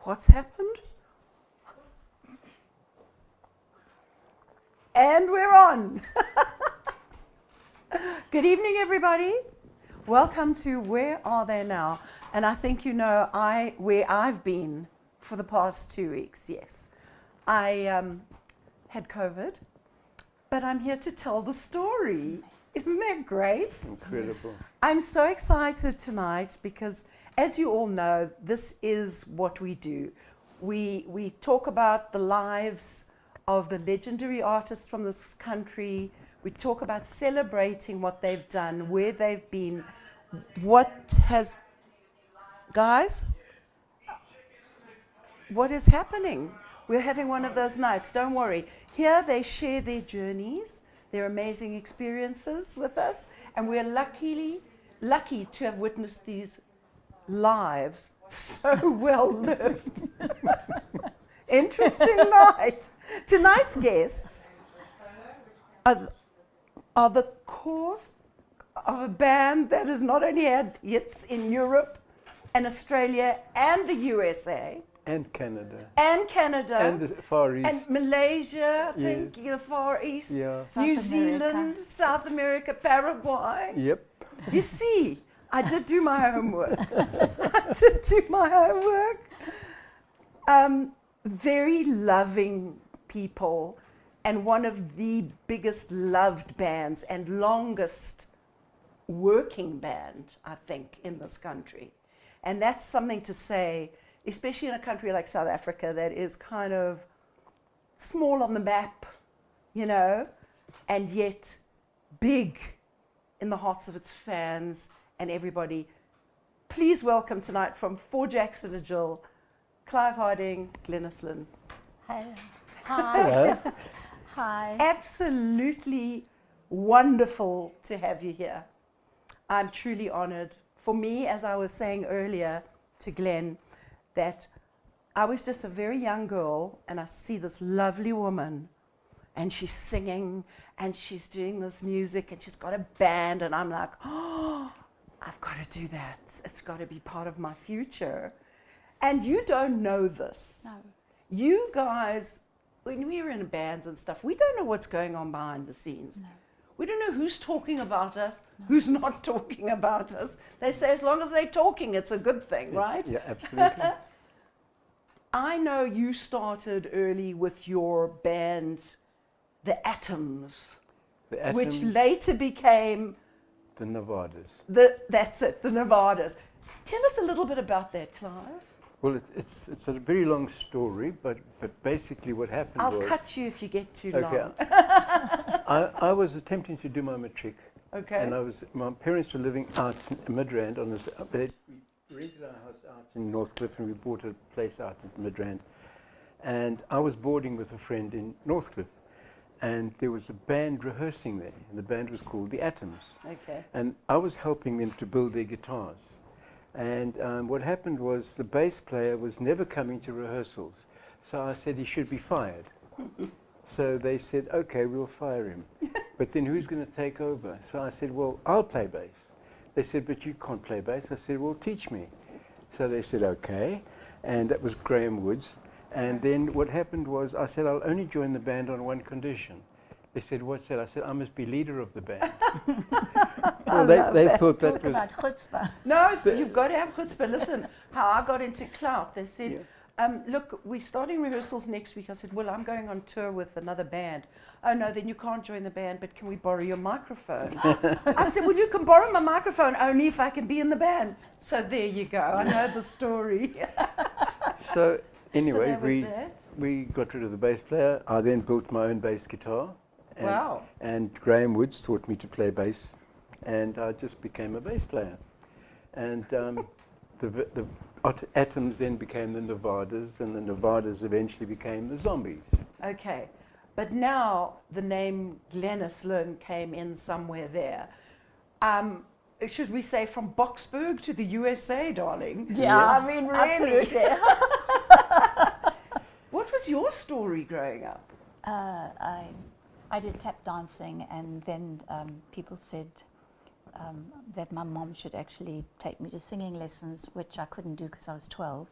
What's happened? And we're on. Good evening, everybody. Welcome to Where Are They Now? And I think you know where I've been for the past 2 weeks, yes. I had COVID, but I'm here to tell the story. Isn't that great? Incredible. I'm so excited tonight because, as you all know, this is what we do. We talk about the lives of the legendary artists from this country. We talk about celebrating what they've done, where they've been, what has... Guys? What is happening? We're having one of those nights, don't worry. Here they share their journeys, their amazing experiences with us, and we're lucky to have witnessed these lives so well lived. Interesting night. Tonight's guests are the cause of a band that has not only had hits in Europe and Australia and the USA, And Canada. and Canada, And the Far East. and Malaysia, I Yes. think, the Far East, Yeah. New South Zealand, America. South America, Paraguay. Yep. You see, I did do my homework. I did do my homework. Very loving people, and one of the biggest loved bands and longest working band, I think, in this country. And that's something to say, especially in a country like South Africa that is kind of small on the map, you know, and yet big in the hearts of its fans and everybody. Please welcome tonight from For Jackson and Jill, Clive Harding, Glenys Lynn. Hi. Hello. Hi. Absolutely wonderful to have you here. I'm truly honored. For me, as I was saying earlier to Glenn, that I was just a very young girl and I see this lovely woman and she's singing and she's doing this music and she's got a band and I'm like, oh, I've got to do that. It's got to be part of my future. And you don't know this. No. You guys, when we're in bands and stuff, we don't know what's going on behind the scenes. No. We don't know who's talking about us, who's not talking about us. They say as long as they're talking, it's a good thing, right? Yeah, absolutely. I know you started early with your band, The Atoms, The Atoms, which later became, the Nevadas. that's it, the Nevadas. Tell us a little bit about that, Clive. Well, it's a very long story, but basically what happened I'll was... cut you if you get too Okay. long. I was attempting to do my matric. Okay. And my parents were living out in Midrand. We rented our house out in Northcliffe and we bought a place out in Midrand. And I was boarding with a friend in Northcliffe. And there was a band rehearsing there. And the band was called The Atoms. Okay. And I was helping them to build their guitars. And what happened was the bass player was never coming to rehearsals. So I said he should be fired. So they said, okay, we'll fire him. But then who's going to take over? So I said, well, I'll play bass. They said, but you can't play bass. I said, well, teach me. So they said, okay. And that was Graham Woods. And then what happened was I said, I'll only join the band on one condition. They said, what's that? I said, I must be leader of the band. Well, they thought that Talk was... about chutzpah. No, you've got to have chutzpah. Listen, how I got into Clout, they said, look, we're starting rehearsals next week. I said, well, I'm going on tour with another band. Oh, no, then you can't join the band, but can we borrow your microphone? I said, well, you can borrow my microphone only if I can be in the band. So there you go. I know the story. So anyway, that was that. we got rid of the bass player. I then built my own bass guitar. And, Wow. And Graham Woods taught me to play bass. And I just became a bass player. And the Atoms then became the Nevadas, and the Nevadas eventually became the Zombies. Okay. But now the name Glenys Lynn came in somewhere there. Should we say from Boksburg to the USA, darling? Yeah, I mean, really. absolutely. What was your story growing up? I did tap dancing, and then people said that my mom should actually take me to singing lessons, which I couldn't do because I was 12.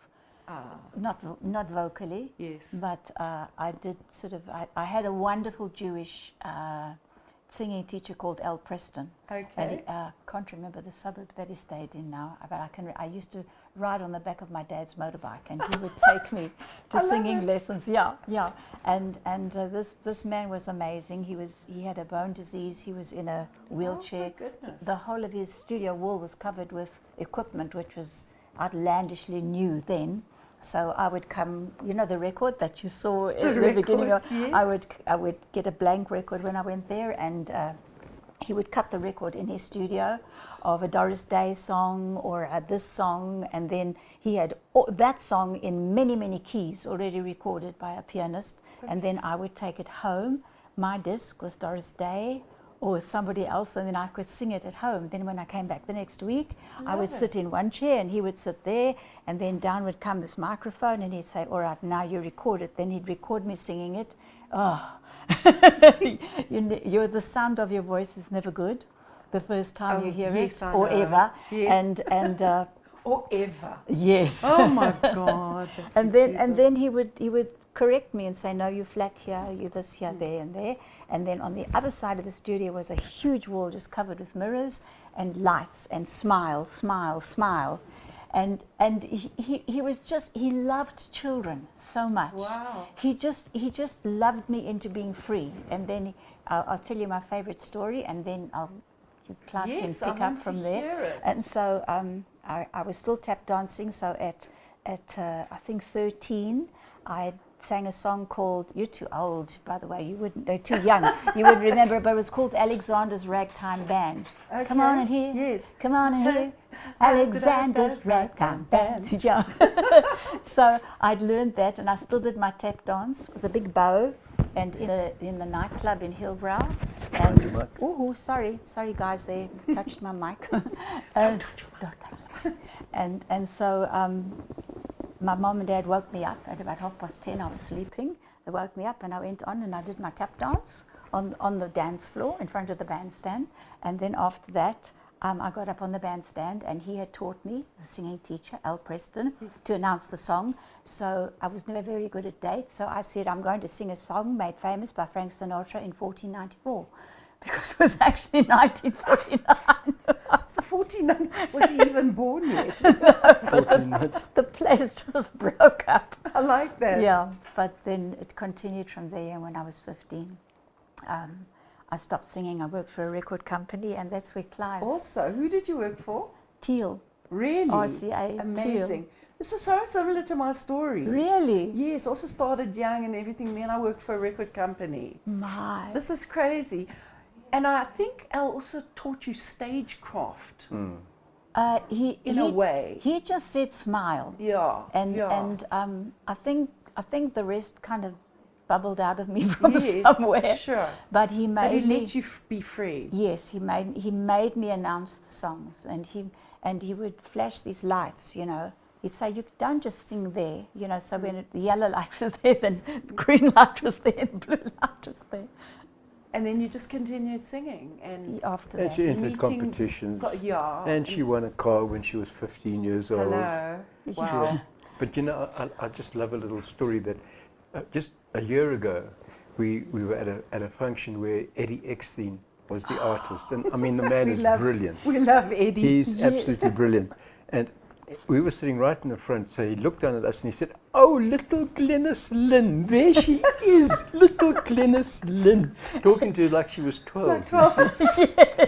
not vocally. Yes. But I did I had a wonderful Jewish singing teacher called Al Preston. Okay. I can't remember the suburb that he stayed in now, but I used to ride on the back of my dad's motorbike, and he would take me to singing lessons. Yeah, yeah. And this man was amazing. He had a bone disease. He was in a wheelchair. Oh, my goodness. The whole of his studio wall was covered with equipment, which was outlandishly new then. So I would come, the record that you saw at the beginning of, yes. I would get a blank record when I went there, and he would cut the record in his studio of a Doris Day song or this song, and then he had that song in many, many keys already recorded by a pianist, and then I would take it home, my disc with Doris Day or with somebody else, and then I could sing it at home. Then when I came back the next week, I would sit in one chair and he would sit there, and then down would come this microphone and he'd say, all right, now you record it. Then he'd record me singing it. Oh, the sound of your voice is never good the first time you hear yes, it, I or know. ever. Yes. And Or ever. yes. Oh my God. and then he would correct me and say, no, you flat here, you this here, there and there. And then on the other side of the studio was a huge wall just covered with mirrors and lights and smile, smile, smile. And he was just, he loved children so much. Wow. He just loved me into being free. And then I'll tell you my favorite story, and then Clive Yes, can I pick want up from to there. hear it. And so I was still tap dancing. So at I think 13, I sang a song called, you're too old, by the way, you wouldn't, no, too young, you wouldn't remember it, but it was called Alexander's Ragtime Band. Okay. Come on in here. Yes. Come on in here. Alexander's Ragtime Band. Yeah. So I'd learned that, and I still did my tap dance with a big bow, and in the nightclub in Hillbrow. And sorry guys, they touched my mic. Don't touch that. And so my mom and dad woke me up at about 10:30. I was sleeping. They woke me up, and I went on and I did my tap dance on the dance floor in front of the bandstand. And then after that, I got up on the bandstand, and he had taught me, the singing teacher, Al Preston, to announce the song. So I was never very good at dates. So I said, I'm going to sing a song made famous by Frank Sinatra in 1494, because it was actually 1949. So 49, was he even born yet? The place just broke up. I like that. Yeah, but then it continued from there. And when I was 15, I stopped singing. I worked for a record company, and that's where Clive Also, who did you work for? Teal. Really? RCA. Amazing. This is so similar to my story. Really? Yes, also started young and everything. Then I worked for a record company. My. This is crazy. And I think Al also taught you stagecraft in a way. He just said smile. Yeah. And I think the rest kind of bubbled out of me from yes, somewhere. Sure. But he made But he me, let you be free. Yes, he made me announce the songs, and he would flash these lights, He'd say, you don't just sing there, so when the yellow light was there, then the green light was there, and the blue light was there. And then you just continued singing. And after And that. she entered Meeting- competitions. Yeah. And she won a car when she was 15 years old. Hello. Wow. But I just love a little story that just a year ago, we were at a function where Eddie Eckstein was the artist. And I mean, the man is brilliant. We love Eddie. He's absolutely brilliant. And we were sitting right in the front, so he looked down at us and he said, oh, little Glenys Lynn, there she is, little Glenys Lynn, talking to her like she was 12. Like 12.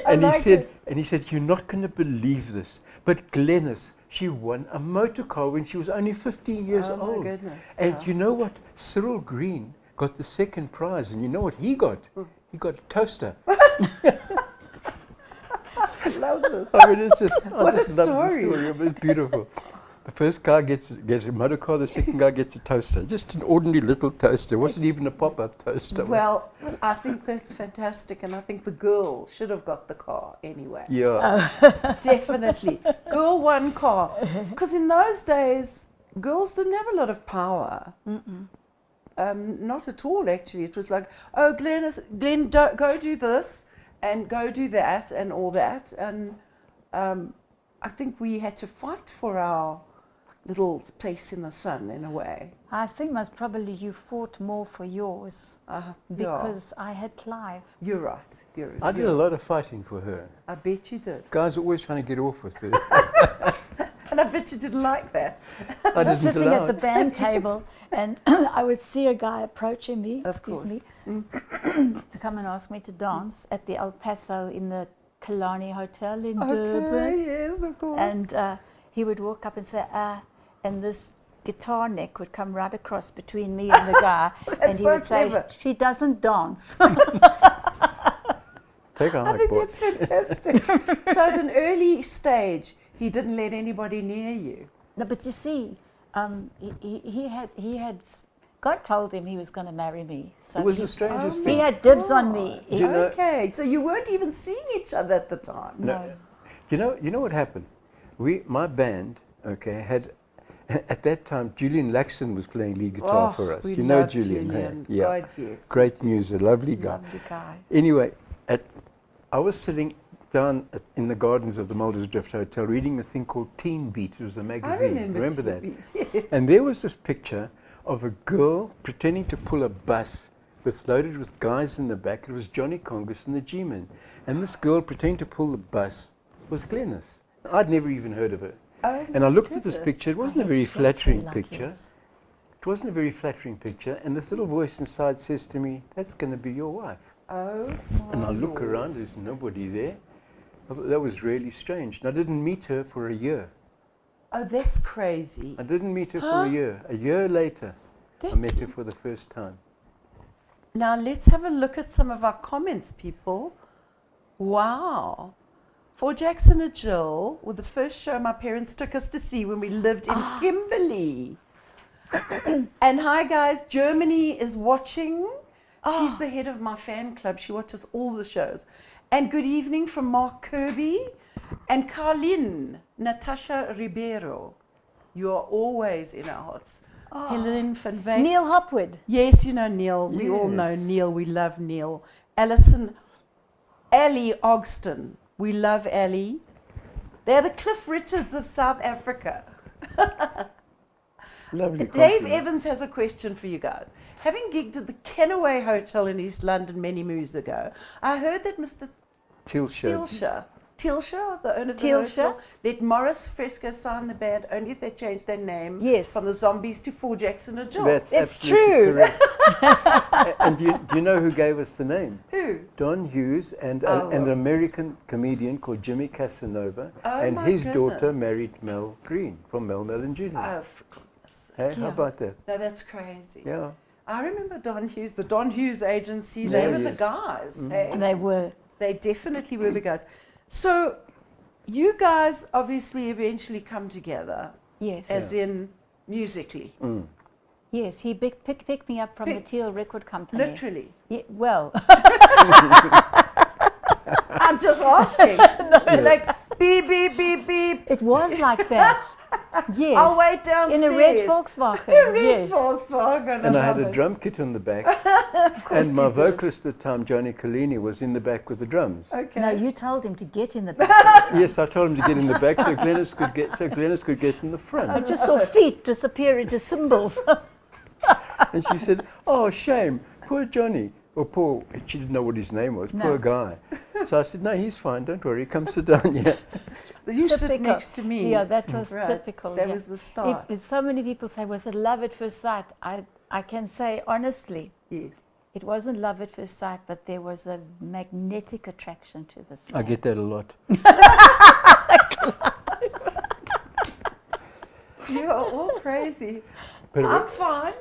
And like he said, you're not going to believe this, but Glenys, she won a motor car when she was only 15 years old. Oh my goodness. And you know what? Cyril Green got the second prize, and you know what he got? He got a toaster. I love this. I mean, it's just, What I just a love story. the story. It's beautiful. The first guy gets a motor car, the second guy gets a toaster. Just an ordinary little toaster. It wasn't even a pop-up toaster. Well, I think that's fantastic, and I think the girl should have got the car anyway. Yeah. Definitely. Girl won car. Because in those days, girls didn't have a lot of power. Not at all, actually. It was like, oh, Glenn, go do this, and go do that, and all that. And I think we had to fight for our little place in the sun in a way. I think most probably you fought more for yours Yeah. because I had Clive. You're right. I did a lot of fighting for her. I bet you did. Guys were always trying to get off with her. And I bet you didn't like that. I didn't Sitting allow at the it. band table, and I would see a guy approaching me, Of excuse course. me, to come and ask me to dance at the El Paso in the Killarney Hotel in Durban. Okay, yes, of course. And he would walk up and say, and this guitar neck would come right across between me and the guy, and he so would say, clever. she doesn't dance. Take a I hike, think boy. that's fantastic. So at an early stage, he didn't let anybody near you. No, but you see, he had, God told him he was going to marry me. So It was he, the strangest he thing. had dibs on me. He- You know- Okay, so you weren't even seeing each other at the time. no. You know what happened? My band, okay, had at that time Julian Laxton was playing lead guitar for us. We You know love Julian, hey? Julian. Yeah, God, yes. great muser, lovely guy. Lovely guy. Anyway, I was sitting down in the gardens of the Mulder's Drift Hotel reading a thing called Teen Beat. It was a I magazine. remember that? TV, yes. And there was this picture of a girl pretending to pull a bus loaded with guys in the back. It was Johnny Congress and the G-Men. And this girl pretending to pull the bus was Glenys. I'd never even heard of her. Oh, And I looked at goodness. this picture. It wasn't a had very short hair flattering like picture. yours. It wasn't a very flattering picture. And this little voice inside says to me, that's going to be your wife. Oh, And I my look Lord. around, there's nobody there. I thought that was really strange. And I didn't meet her for a year. Oh, that's crazy. I didn't meet her for Huh? a year. A year later, I met That's- her for the first time. Now let's have a look at some of our comments, people. Wow. For Jackson and Jill, with the first show my parents took us to see when we lived in Kimberley. And hi guys, Germany is watching. She's the head of my fan club. She watches all the shows. And good evening from Mark Kirby and Carlin, Natasha Ribeiro. You are always in our hearts. Helen van Wyk. Neil Hopwood. Yes, you know Neil. We all know Yes. Neil. We love Neil. Alison, Ellie Ogston. We love Ellie. They're the Cliff Richards of South Africa. Lovely Dave compliment. Evans has a question for you guys. Having gigged at the Kenaway Hotel in East London many moons ago, I heard that Mr. Tilsher, the owner of the Tilsher? hotel, let Morris Fresco sign the band only if they change their name Yes. from the Zombies to For Jackson and Jill. That's It's absolutely true. correct. And do you know who gave us the name? Who? Don Hughes and Oh. an American comedian called Jimmy Casanova. Oh, and my his daughter goodness. married Mel Green from Mel and Julian. Oh, for goodness sake. Hey, how Yeah. about that? No, that's crazy. Yeah. I remember Don Hughes, the Don Hughes agency. They were Yes. the guys. Hey? They were. They definitely were the guys. So, you guys obviously eventually come together, Yes. as in musically, Yes, he picked me up from the Pick- Teal Record Company. literally. Yeah, well, I'm just asking. Like beep beep beep beep. it was like that. Yes. I'll wait downstairs. In a red Volkswagen. A red yes. Volkswagen. And I had love a it. drum kit on the back. course And my you did. vocalist at the time, Johnny Collini, was in the back with the drums. Okay. No, you told him to get in the back. Yes, I told him to get in the back so Glenys could get in the I front. just saw feet disappear into cymbals. And she said, "Oh, shame, poor Johnny." Or poor, she didn't know what his name was, No. poor guy. So I said, "No, he's fine, don't worry, come sit down here." You sit Typical. next to me. Yeah, that was Right. typical. That yeah. was the start. So many people say, was it love at first sight? I can say honestly, Yes. it wasn't love at first sight, but there was a magnetic attraction to this I man. get that a lot. You are all crazy. But, I'm fine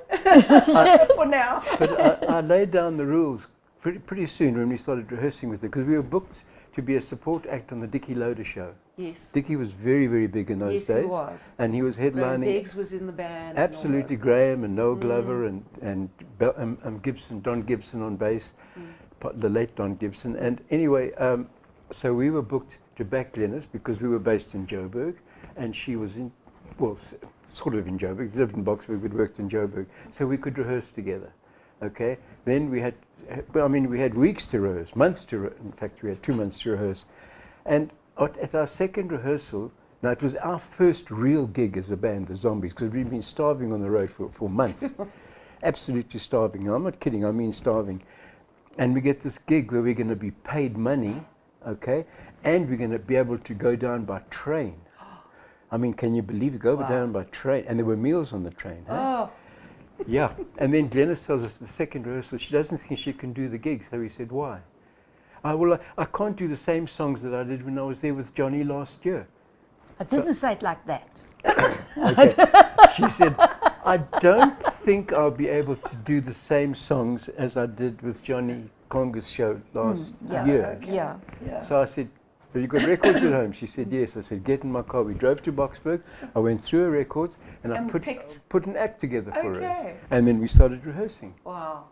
for now. but I laid down the rules pretty soon when we started rehearsing with it, because we were booked to be a support act on the Dickie Loader show. Yes. Dickie was very, very big in those Yes, days. he was. And he was Graham headlining. Beggs was in the band. and all Absolutely, those Graham and Noel Glover and Gibson, Don Gibson on bass, the late Don Gibson. And anyway, so we were booked to back Glenys because we were based in Joburg, and she was in, well, sort of in Joburg. We lived in Boxburg, we'd worked in Joburg, so we could rehearse together. Okay. Then we had, well, I mean, we had weeks to rehearse, months to. In fact, we had 2 months to rehearse, and at our second rehearsal, Now, it was our first real gig as a band, the Zombies, because we'd been starving on the road for months. Absolutely starving. I'm not kidding, I mean starving. And we get this gig where we're going to be paid money, okay, and we're going to be able to go down by train. I mean, can you believe it? Go down by train. And there were meals on the train. Huh? Oh, Yeah. And then Glenys tells us the second rehearsal, she doesn't think she can do the gig. So we said, why? Well, I can't do the same songs that I did when I was there with Johnny last year. I didn't say it like that. Okay. She said, I don't think I'll be able to do the same songs as I did with Johnny Conga's show last year. okay. Yeah. So I said, have you got records at home? She said, yes. I said, get in my car. We drove to Boksburg. I went through her records and I put an act together for her. And then we started rehearsing. Wow.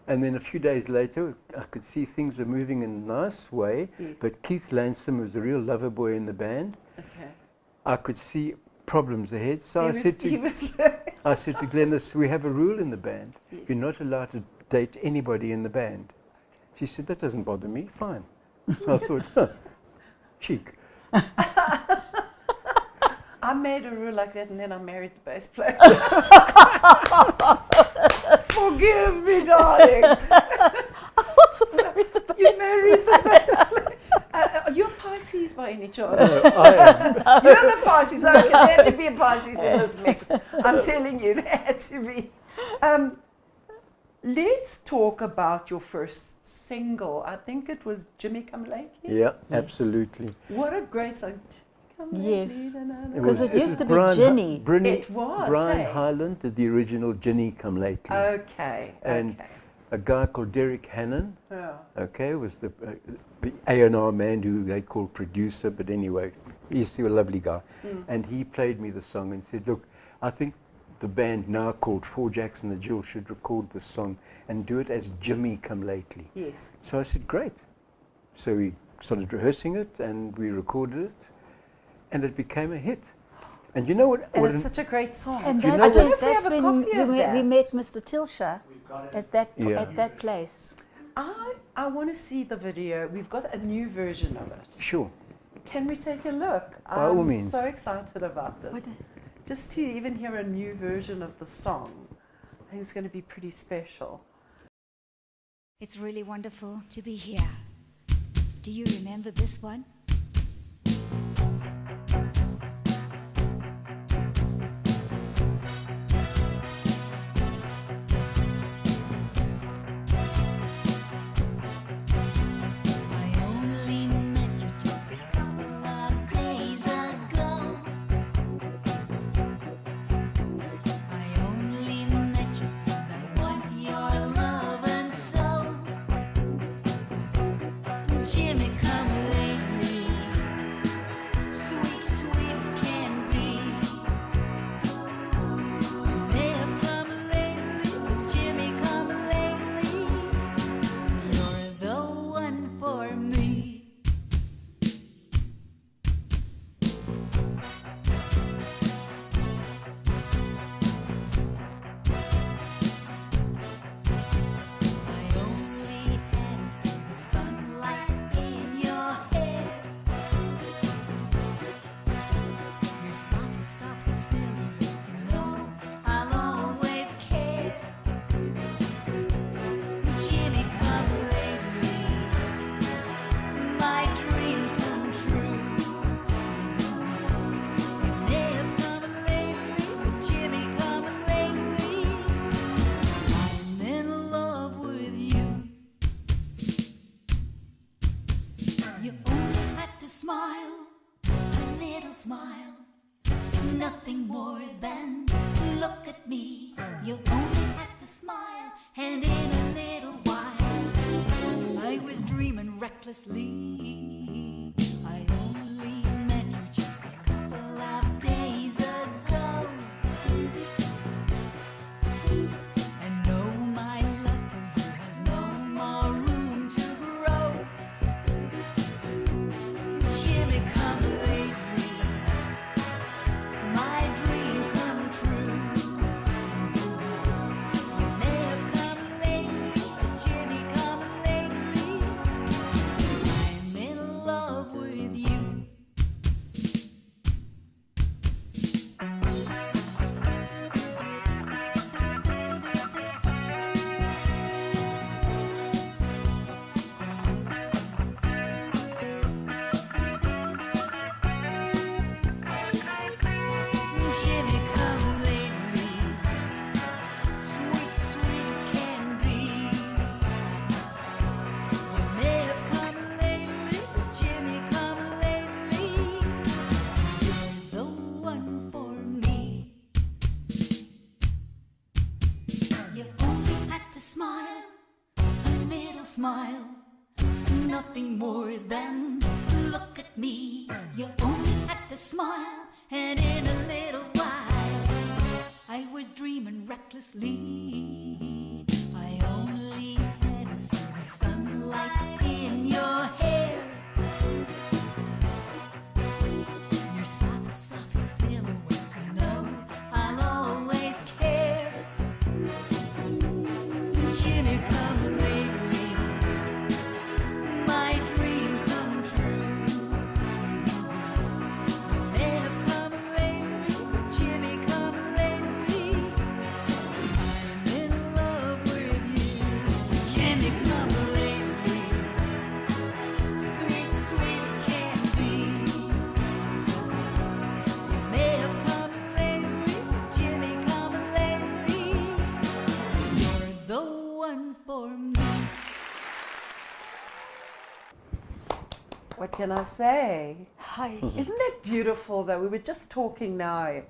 And then a few days later, I could see things were moving in a nice way. Yes. But Keith Lansome was the real lover boy in the band. Okay. I could see problems ahead. So I said to Glenys, we have a rule in the band. Yes. You're not allowed to date anybody in the band. She said, that doesn't bother me. Fine. So I thought, cheek. I made a rule like that and then I married the bass player. Forgive me, darling. You married the bass player. You're Pisces by any chance? No, I am. You're the Pisces. Okay, there had to be a Pisces in this mix. I'm telling you, there had to be. Let's talk about your first single. I think it was Jimmy Come Lately. Yeah, absolutely. What a great song. Come Yes. lately, na-na-na. Because it used to be Brian Ginny. It was, Brian eh? Hyland did the original Ginny Come Lately. Okay. And okay. a guy called Derek Hannon, Yeah. okay, was the A&R man who they called producer, but anyway, he's a lovely guy. And he played me the song and said, look, I think the band now called Four Jacks and the Jill should record this song and do it as Jimmy Come Lately. Yes. So I said, great. So we started rehearsing it and we recorded it and it became a hit. And you know what? And it's such a great song. And You that's, know when, what- that's have a when copy of we that. met Mr. Tilsha at Yeah. that place. I want to see the video. We've got a new version of it. Sure. Can we take a look? By all I'm means. so excited about this. Just to even hear a new version of the song, I think it's going to be pretty special. It's really wonderful to be here. Do you remember this one? I only met you just a couple of days ago. I only met you and I want your love and so. Jimmy, come lately, sweet, sweet as can be. You may have come lately, but Jimmy, come lately. You're the one for me. I only had seen the sunlight in your hair. Your soft, soft silhouette, to know I'll always care. Jimmy, come lately, my dream come true. You may have come lately, but Jimmy, come lately. I'm in love with you. You only had to smile, a little smile, nothing more than look at me. You only had to smile, and in a little while, I was dreaming recklessly. I only met you just a couple of days ago. And no, my love for you has no more room to grow. Jimmy, come lately, my dream come true. You may have come lately, but Jimmy, come lately. I'm in to smile, a little smile, nothing more than look at me. You only had to smile, and in a little while I was dreaming recklessly. I only had to see the sunlight in your hair, your soft, soft silhouette to know I'll always care. Jimmy, come lately, my dream come true. You may have come lately, Jimmy, come lately. I'm in love with you. Jimmy, come lately, sweet, sweet as can be. You may have come lately, Jimmy, come lately. You're the one for me. What can I say? Hi. Isn't that beautiful though? We were just talking now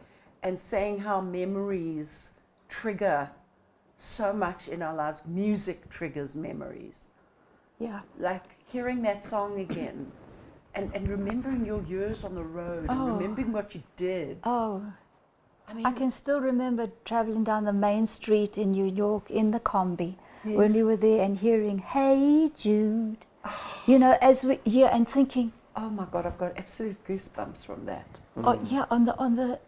and saying how memories trigger so much in our lives. Music triggers memories. Yeah. Like hearing that song again and remembering your years on the road and Oh. remembering what you did. Oh, I mean, I can still remember traveling down the main street in New York in the combi when Yes. we were there and hearing "Hey Jude," you know, as we and thinking, oh my God, I've got absolute goosebumps from that. oh yeah, on the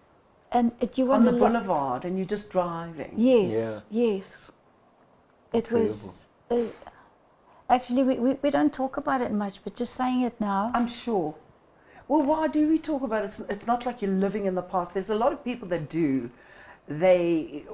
and you On want the boulevard and you're just driving. Yes, Yeah. yes. It was actually we don't talk about it much, but just saying it now. I'm sure. Well, why do we talk about it? It's not like you're living in the past. There's a lot of people that do.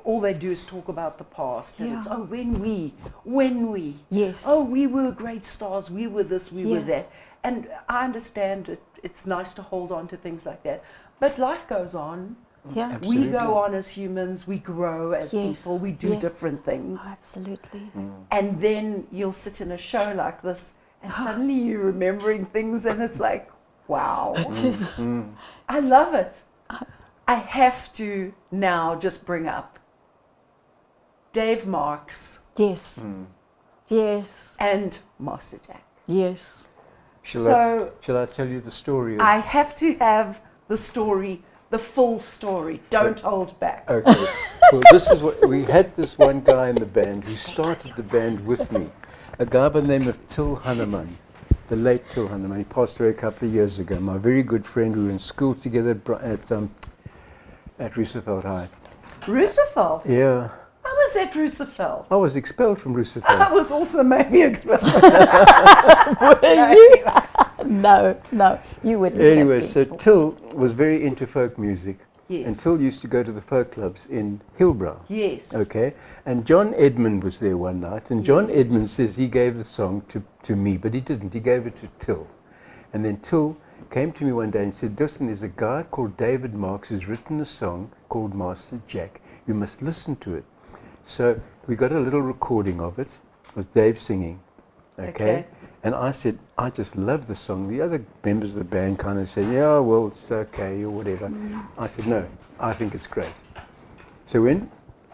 All they do is talk about the past. And it's, Yeah. oh, when we. Yes. Oh, we were great stars. We were this, we were Yeah. that. And I understand it's nice to hold on to things like that. But life goes on. Yeah. Absolutely. We go on as humans. We grow as Yes. people. We do Yeah. different things. Absolutely. And then you'll sit in a show like this and suddenly you're remembering things and it's like, wow. I love it. I have to now just bring up Dave Marks Yes. Yes. and Master Jack. Yes. So Shall I tell you the story? Of, I have to have the story, the full story. Don't hold back. Okay. Well, this is what we had. This one guy in the band who started the band with me, a guy by the name of Till Hanneman, the late Till Hanneman. He passed away a couple of years ago. My very good friend. We were in school together at Roosevelt High. Roosevelt. Yeah, I was at Roosevelt. I was expelled from I Roosevelt. was also maybe expelled. No, you wouldn't. Anyway, have so been. Till was very into folk music. Yes. And Till used to go to the folk clubs in Hillbrow. Yes. Okay, and John Edmund was there one night, and John Edmund says he gave the song to me, but he didn't. He gave it to Till. And then Till came to me one day and said, listen, there's a guy called David Marks who's written a song called Master Jack. You must listen to it. So we got a little recording of it. It was Dave singing. Okay. And I said, I just love the song. The other members of the band kind of said, yeah, well, it's okay or whatever. I said, no, I think it's great. So when,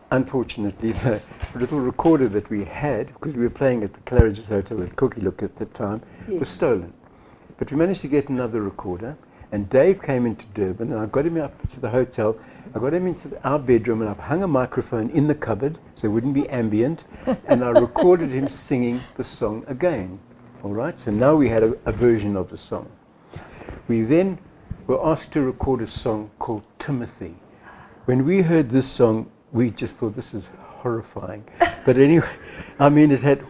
unfortunately, the little recorder that we had, because we were playing at the Claridge's Hotel at Cookie Look at the time, was stolen. But we managed to get another recorder, and Dave came into Durban, and I got him up to the hotel. I got him into our bedroom, and I hung a microphone in the cupboard so it wouldn't be ambient, and I recorded him singing the song again. All right, so now we had a version of the song. We then were asked to record a song called Timothy. When we heard this song, we just thought, this is horrifying. But anyway, I mean, it had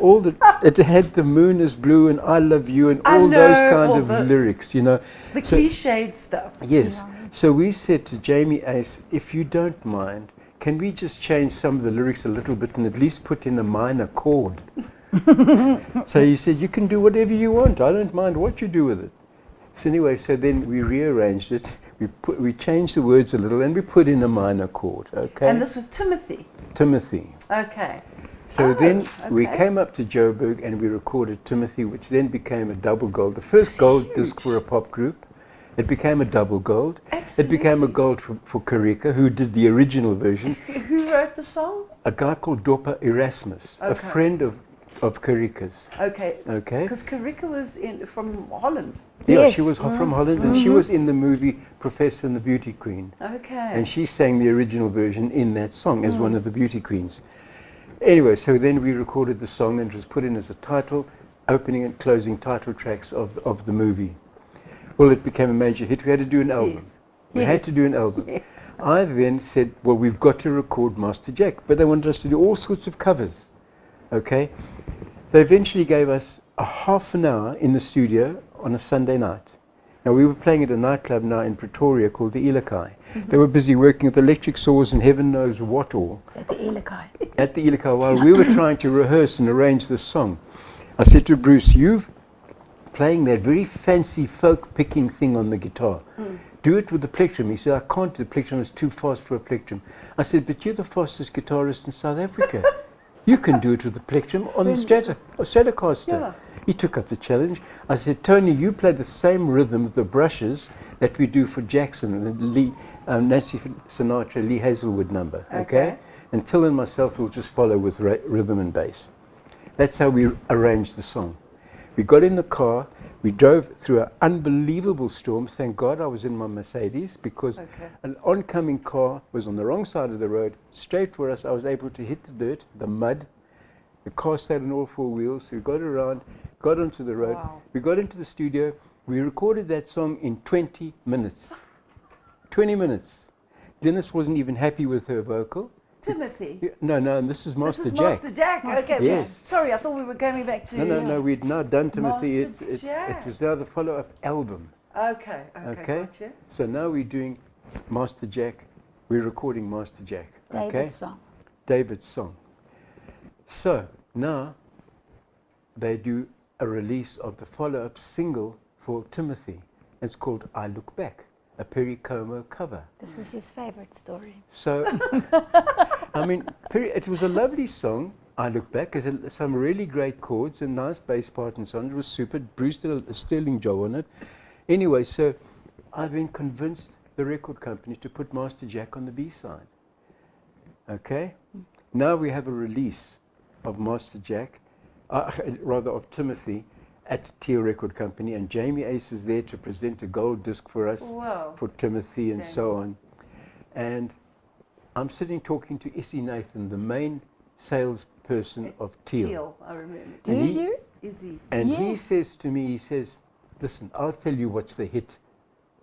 the moon is blue and I love you and all those kind of lyrics, you know. The cliched stuff. Yes. Yeah. So we said to Jamie Ace, if you don't mind, can we just change some of the lyrics a little bit and at least put in a minor chord? So he said, you can do whatever you want. I don't mind what you do with it. So anyway, so then we rearranged it. We changed the words a little and we put in a minor chord. Okay. And this was Timothy. Timothy. Okay. So then we okay. came up to Joburg and we recorded Timothy, which then became a double gold. The first gold disc for a pop group. It became a double gold. Absolutely. It became a gold for Karika, who did the original version. Who wrote the song? A guy called Dorpa Erasmus, a Okay. friend of Karika's. Okay. Okay. Because Karika was from Holland. Yeah, Yes. she was from Holland, and she was in the movie Professor and the Beauty Queen. Okay. And she sang the original version in that song as one of the beauty queens. Anyway, so then we recorded the song, and it was put in as a title, opening and closing title tracks of the movie. Well, it became a major hit. We had to do an album. Yes. We had to do an album. Yeah. I then said, well, we've got to record Master Jack. But they wanted us to do all sorts of covers. Okay? They eventually gave us a half an hour in the studio on a Sunday night. Now, we were playing at a nightclub now in Pretoria called the Elikai. They were busy working with electric saws and heaven knows what all At the Elikai. at the Elikai while we were trying to rehearse and arrange this song. I said to Bruce, you've playing that very fancy folk picking thing on the guitar. Do it with the plectrum. He said, I can't do the plectrum, it's too fast for a plectrum. I said, but you're the fastest guitarist in South Africa. You can do it with the plectrum on the Stratocaster. Yeah. He took up the challenge. I said, Tony, you play the same rhythm with the brushes that we do for Jackson and Lee, Nancy Sinatra, Lee Hazelwood number. Okay? And Till and myself will just follow with rhythm and bass. That's how we arranged the song. We got in the car, we drove through an unbelievable storm. Thank God I was in my Mercedes, because an oncoming car was on the wrong side of the road, straight for us. I was able to hit the dirt, the mud. The car stayed on all four wheels. So we got around, got onto the road. Wow. We got into the studio. We recorded that song in 20 minutes. 20 minutes. Dennis wasn't even happy with her vocal. Timothy. No, and this is Master This is Jack. Master Jack. Okay. Yes. Sorry, I thought we were going back to. No, we'd now done Timothy. Master It Jack. was now the follow-up album. Okay. Okay. Gotcha. So now we're doing Master Jack. We're recording Master Jack. Okay. David's song. David's song. So now they do a release of the follow-up single for Timothy. It's called I Look Back, a Perry Como cover. This is his favorite story. So, I mean, it was a lovely song. I Look Back. It had some really great chords and nice bass part and so on. It was super. Bruce did a sterling job on it. Anyway, so I've been convinced the record company to put Master Jack on the B-side. Okay? Now we have a release of Master Jack, rather of Timothy, at Teal Record Company, and Jamie Ace is there to present a gold disc for us, Wow. for Timothy and so on. And I'm sitting talking to Issy Nathan, the main salesperson of Teal. Teal, I remember. Do And he- you? Izzy. And he Yes. says to me, he says, listen, I'll tell you what's the hit.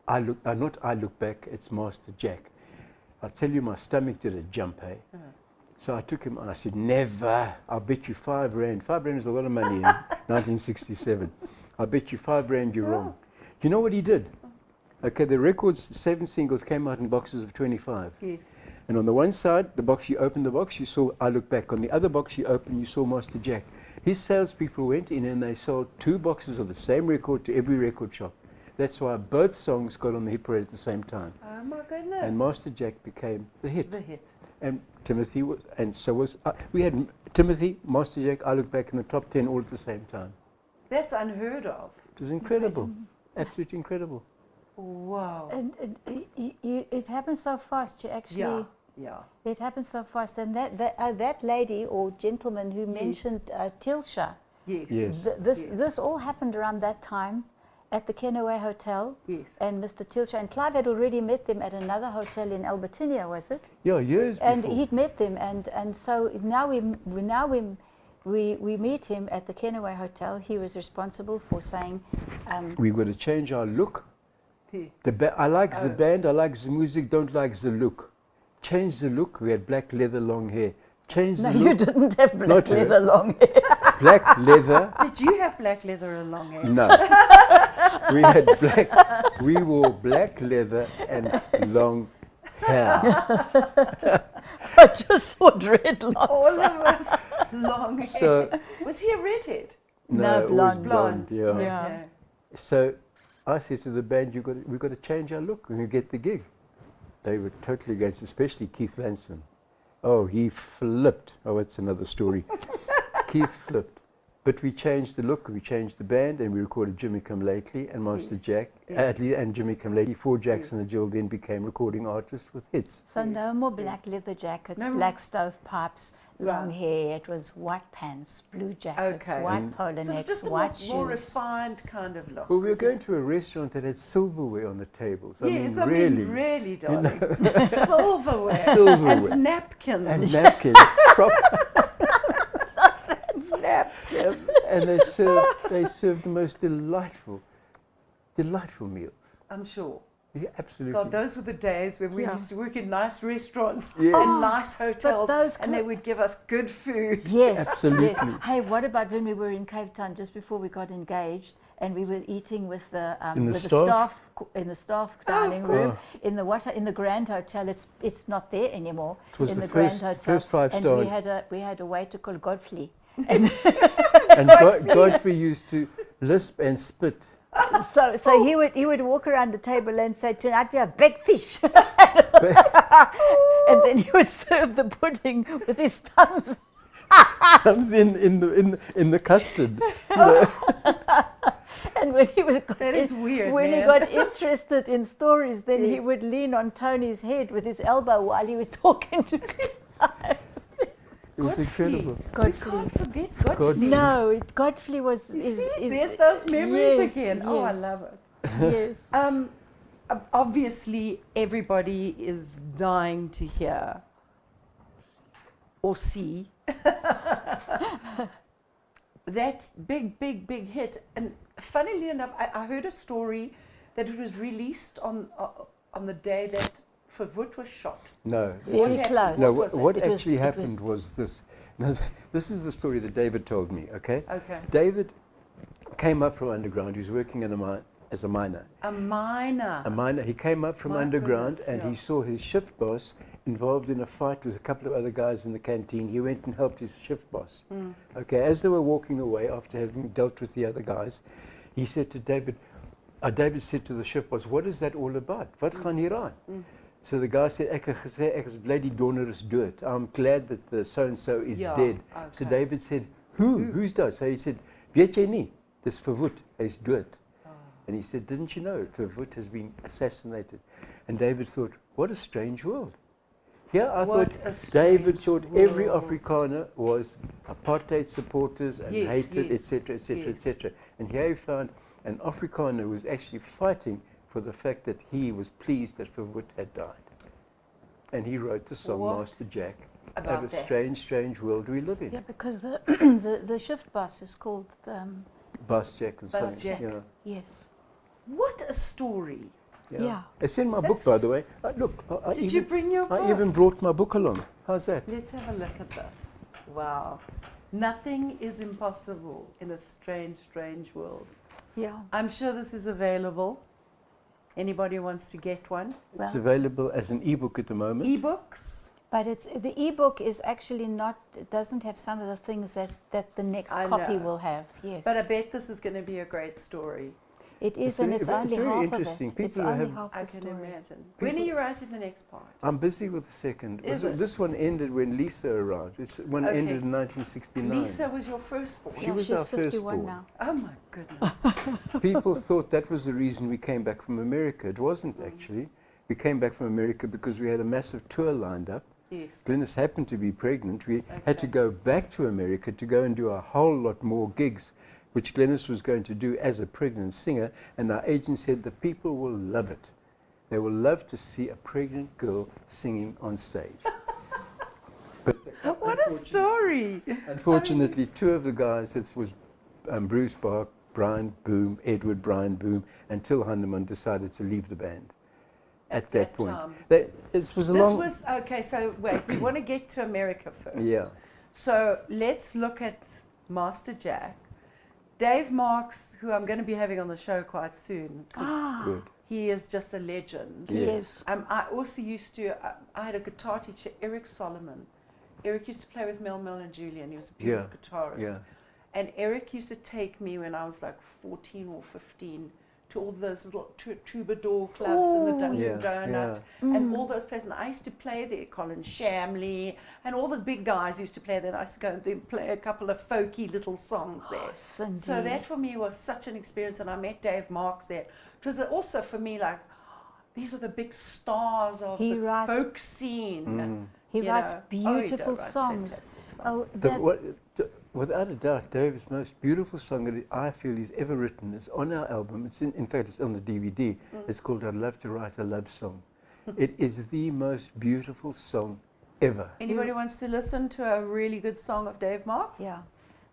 Not I Look Back, it's Master Jack. I'll tell you, my stomach did a jump, eh? So I took him and I said, never. I'll bet you 5 rand. 5 rand is a lot of money in 1967. I'll bet you 5 rand you're wrong. You know what he did? Okay, the records, 7 singles came out in boxes of 25. Yes. And on the one side, the box, you opened the box, you saw I Look Back. On the other box you opened, you saw Master Jack. His salespeople went in and they sold 2 boxes of the same record to every record shop. That's why both songs got on the hit parade at the same time. Oh my goodness. And Master Jack became the hit. The hit. And Timothy was, and so was, we had Timothy, Master Jack, I Look Back in the top 10 all at the same time. That's unheard of. It was incredible. Absolutely incredible. Wow. And it happens so fast. You actually. Yeah. Yeah. It happens so fast. And that lady or gentleman who mentioned Tilsha, Yes. Yes. this all happened around that time at the Kenaway Hotel. Yes. And Mr. Tilsha and Clive had already met them at another hotel in Albertinia, was it? Yeah, years And before. he'd met them, and so now we meet him at the Kenaway Hotel. He was responsible for saying, We've got to change our look. Yeah. I like the band, I like the music, don't like the look. Change the look. We had black leather, long hair. Change "No, the you look. didn't have black Not her. leather, long hair." Black leather. Did you have black leather and long hair? No. We had black. We wore black leather and long hair. I just saw dreadlocks. All of us long hair. So Was he a redhead? No, it was blonde. blonde. Yeah. Yeah. Okay. So I said to the band, we've got to change our look when we get the gig. They were totally against, especially Keith Lanson. Oh, he flipped. Oh, it's another story. Keith flipped. But we changed the look, we changed the band, and we recorded Jimmy Come Lately and Master Jack, and Jimmy Come Lately. 4 Jacks and the Jill then became recording artists with hits. So no more black leather jackets, black stovepipes, long hair. It was white pants, blue jackets, white polo So necks, just a white more shoes. refined kind of look. Well, we were going to a restaurant that had silverware on the tables. Yes, I mean, really, darling. Silverware. Silverware. And napkins. And napkins. Napkins. And they served the most delightful meals. I'm sure. Yeah, absolutely. God, those were the days when we used to work in nice restaurants Yeah. and nice hotels, and they would give us good food. Yes, Absolutely. Yes. Hey, what about when we were in Cape Town just before we got engaged, and we were eating with the staff in the staff dining room in the Grand Hotel. It's not there anymore. It was in the Grand first Hotel, 5-star. and we had a waiter called Godfrey, and And Godfrey used to lisp and spit. so he would walk around the table and say, "Tonight we have big fish," and then he would serve the pudding with his thumbs. Comes in the custard. And when he was That is weird, when man. he got interested in stories, then he Yes. would lean on Tony's head with his elbow while he was talking to Clive. It was incredible. We can't forget Godfrey. Godfrey. No, Godfrey was. There's those memories yes, again. Oh, I yes. love it. Yes. Obviously, everybody is dying to hear or see that big hit. And funnily enough, I heard a story that it was released on the day that Verwoerd was shot. No. Very close. No, was what that? actually happened was this. Now, this is the story that David told me, okay? Okay. David came up from underground. He was working in as a miner. A miner. A miner. He came up from My underground goodness, and yeah. he saw his shift boss involved in a fight with a couple of other guys in the canteen. He went and helped his shift boss. Okay, as they were walking away after having dealt with the other guys, he said to David, David said to the shift boss, "What is that all about? Wat gaan hier aan?" So the guy said, "Ek het gesê ek is bly die donder is dood. I'm glad that the so-and-so is dead." So okay. David said, Who's dood? So he said, "Weet jy nie, dis Verwoerd, hy's dood." And he said, "Didn't you know Verwoerd has been assassinated?" And David thought, what a strange world. Here I What thought a strange David thought every world. Afrikaner was apartheid supporters and Yes, hated, yes, etc., etc., yes. etc. And here he found an Afrikaner who was actually fighting for the fact that he was pleased that Verwoerd had died. And he wrote the song What Master Jack. about What a that? strange world we live in. Yeah, because the shift boss is called Bus Jack and Bus Sons. Jack. Yeah. yes. What a story. Yeah. It's in my That's book, by the way. Look, I Did even, you bring your book? I even brought my book along. How's that? Let's have a look at this. Wow. Nothing is impossible in a strange world. Yeah. I'm sure this is available. Anybody wants to get one? It's Well, available as an ebook at the moment. Ebooks? but the ebook is actually not. It doesn't have some of the things that the next I copy know. will have. Yes. But I bet this is going to be a great story. it is, It's and very- it's it's only very half interesting. of it. It's People only have- half I the can story. imagine. When are you writing the next part? I'm busy with the second. Is it? This one ended when Lisa arrived. This one Okay. ended in 1969. Lisa was your firstborn. She Yeah, was she's our 51 firstborn. now. Oh my goodness. People thought that was the reason we came back from America. It wasn't actually. We came back from America because we had a massive tour lined up. Yes. Glenys happened to be pregnant. We had to go back to America to go and do a whole lot more gigs, which Glenys was going to do as a pregnant singer. And our agent said the people will love it. They will love to see a pregnant girl singing on stage. But What a story. unfortunately, two of the guys, it was Bruce Bach, Brian Boom, Edward Brian Boom, and Till Hanneman decided to leave the band. At that point, time. it was a This long. was, okay, so wait, we want to get to America first. Yeah. So let's look at Master Jack. Dave Marks, who I'm going to be having on the show quite soon, 'cause Good. he is just a legend. Yes. I also used to, I had a guitar teacher, Eric Solomon. Eric used to play with Mel and Julian. He was a beautiful guitarist. Yeah. And Eric used to take me when I was like 14 or 15 to all those little troubadour clubs and the Dunkin' Yeah, Donut and all those places. And I used to play there, Colin Shamley, and all the big guys used to play there. And I used to go and then play a couple of folky little songs there. So that for me was such an experience, and I met Dave Marks there. It was also for me like, these are the big stars of the folk scene. He writes beautiful writes songs. fantastic songs. Oh, Without a doubt, Dave's most beautiful song that I feel he's ever written is on our album. It's in fact, it's on the DVD. It's called "I'd Love to Write a Love Song." It is the most beautiful song ever. Anybody wants to listen to a really good song of Dave Marks? yeah.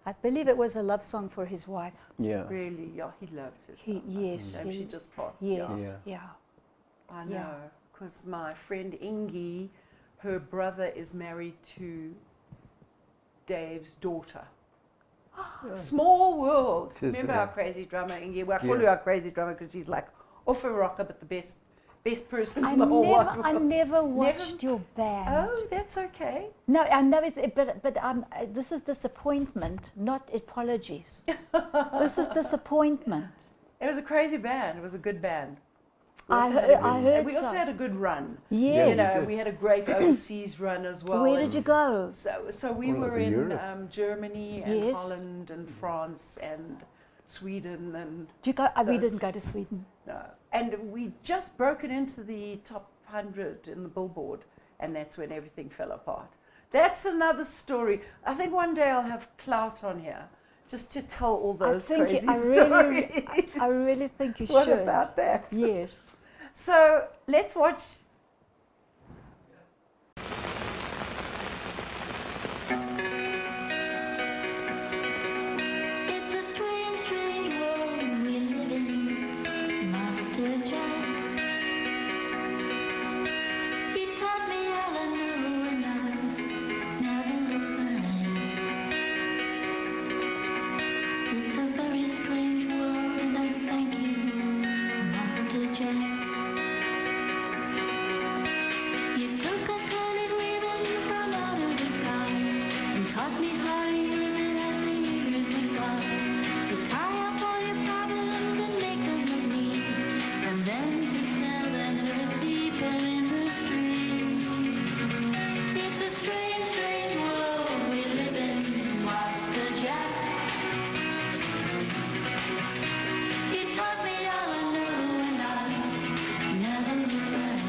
I believe it was a love song for his wife. Yeah. Really, yeah, he loves his song. Yes. Shame she just passed. Yes. Yeah. Yeah. I know, because my friend Ingi, her brother is married to Dave's daughter. Small world. Tis Remember a- our crazy drummer, Ingi? Well, I call Yeah. her our crazy drummer because she's like off a rocker, but the best person in the whole wide I world. never watched your band. Oh, that's okay. No, I know it, but this is disappointment, not apologies. This is disappointment. It was a crazy band. It was a good band. I heard We also so. had a good run. Yes. You know, we had a great overseas run as well. Where and did you go? So we All were over in Europe. Germany and Yes. Holland and France and Sweden and Did you go? We those- didn't go to Sweden. and we just broken into the top 100 in the Billboard, and that's when everything fell apart. That's another story. I think one day I'll have clout on here just to tell all those crazy stories. I really think you What should. about that? Yes. So let's watch. It's a strange, strange world we live in, Master Jack. He taught me all I knew and I never looked back. It's a very strange world and I thank you, Master Jack. You took a colored ribbon from out of the sky and taught me how to use it as the years went by. To tie up all your problems and make them look neat, and then to sell them to the people in the street. It's a strange, strange world we live in, Master Jack. You taught me all I knew and I never looked back.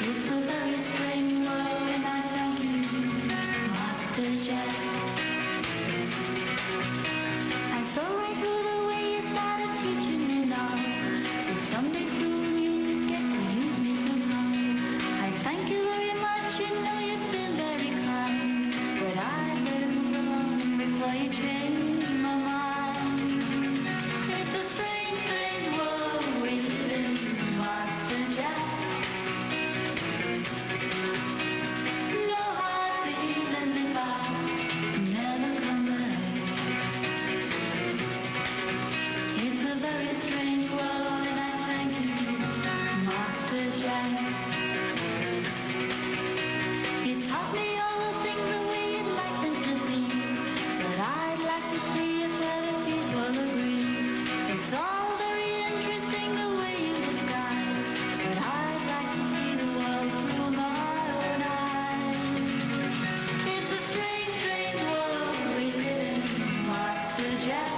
It's a very strange world and I thank you, Master Jack. I saw right through the way you started teaching me now. So someday soon you could get to use me somehow. I thank you very much, you know you've been very kind. But I better move along before you change my mind. It's a strange, strange world we live in, Master Jack. No hard feeling if I never come back. It's a very strange world and I thank you, Master Jack. You taught me all the things the way you'd like them to be, but I'd like to see if other people agree. It's all very interesting the way you disguise, but I'd like to see the world through my own eyes. It's a strange, strange world we live in, Master Jack.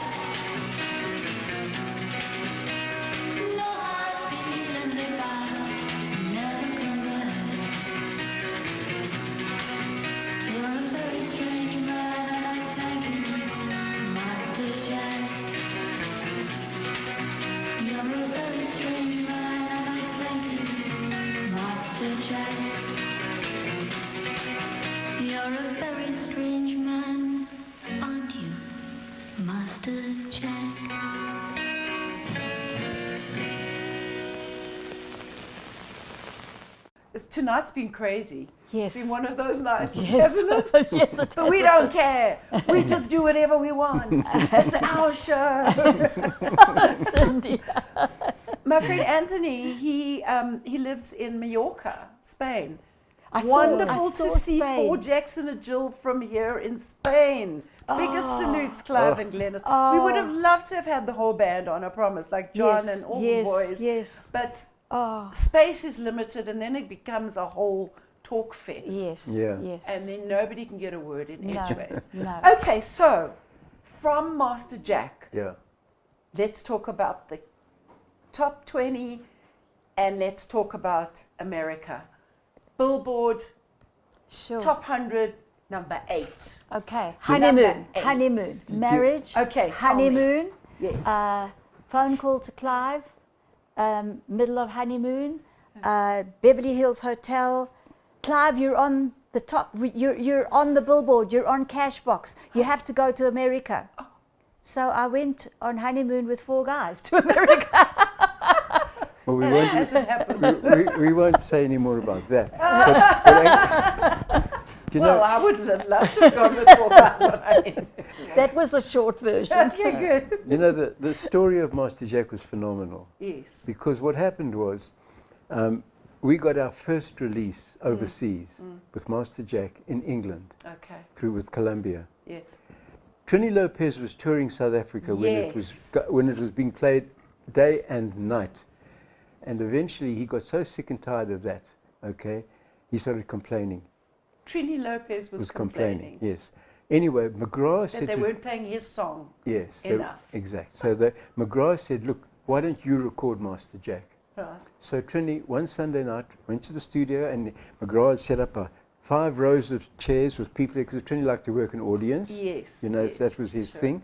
No hard feelings if I never come back. You're a very strange man and I thank you, Master Jack. You're a very strange man and I thank you, Master Jack. You're a very strange man, aren't you, Master Jack? Tonight's been crazy. Yes. It's been one of those nights, Yes. hasn't it? Yes, it But we don't care. We just do whatever we want. It's our show. has. Cindy. My friend Anthony, he lives in Mallorca, Spain, Wonderful to see Spain. 4 Jackson and Jill from here in Spain. Biggest salutes, Clive and Glennis. We would have loved to have had the whole band on, I promise, like John Yes, and all yes, the boys. yes. But Oh, space is limited, and then it becomes a whole talk fest. yes, Yeah. yes. And then nobody can get a word in No, edgeways. no. Okay, so from Master Jack, Yeah. let's talk about the top 20 and let's talk about America. Billboard, Sure. top 100, number 8. Okay. Number Honeymoon. 8. Honeymoon. Marriage. Okay, tell me. Honeymoon. Yes. Phone call to Clive. Middle of honeymoon. Beverly Hills Hotel. Clive, you're on the top. You're on the billboard. You're on Cashbox. You have to go to America. So I went on honeymoon with 4 guys to America. Well, we As it happens. we won't say any more about that. You Well, know, I would have loved to have gone with 4 guys on honeymoon. That was the short version. Okay, good. you know the story of Master Jack was phenomenal, Yes. because what happened was we got our first release overseas with Master Jack in England Okay. through with Columbia. Yes. Trini Lopez was touring South Africa when it was being played day and night, and eventually he got so sick and tired of that. Okay, he started complaining. Trini Lopez was complaining Yes. Anyway, McGraw that said they to- weren't playing his song. yes, enough. exact. So McGraw said, "Look, why don't you record Master Jack?" Right. So Trini, one Sunday night, went to the studio, and McGraw had set up 5 rows of chairs with people, because Trini liked to work in audience. Yes. You know, yes, that was his sure. thing.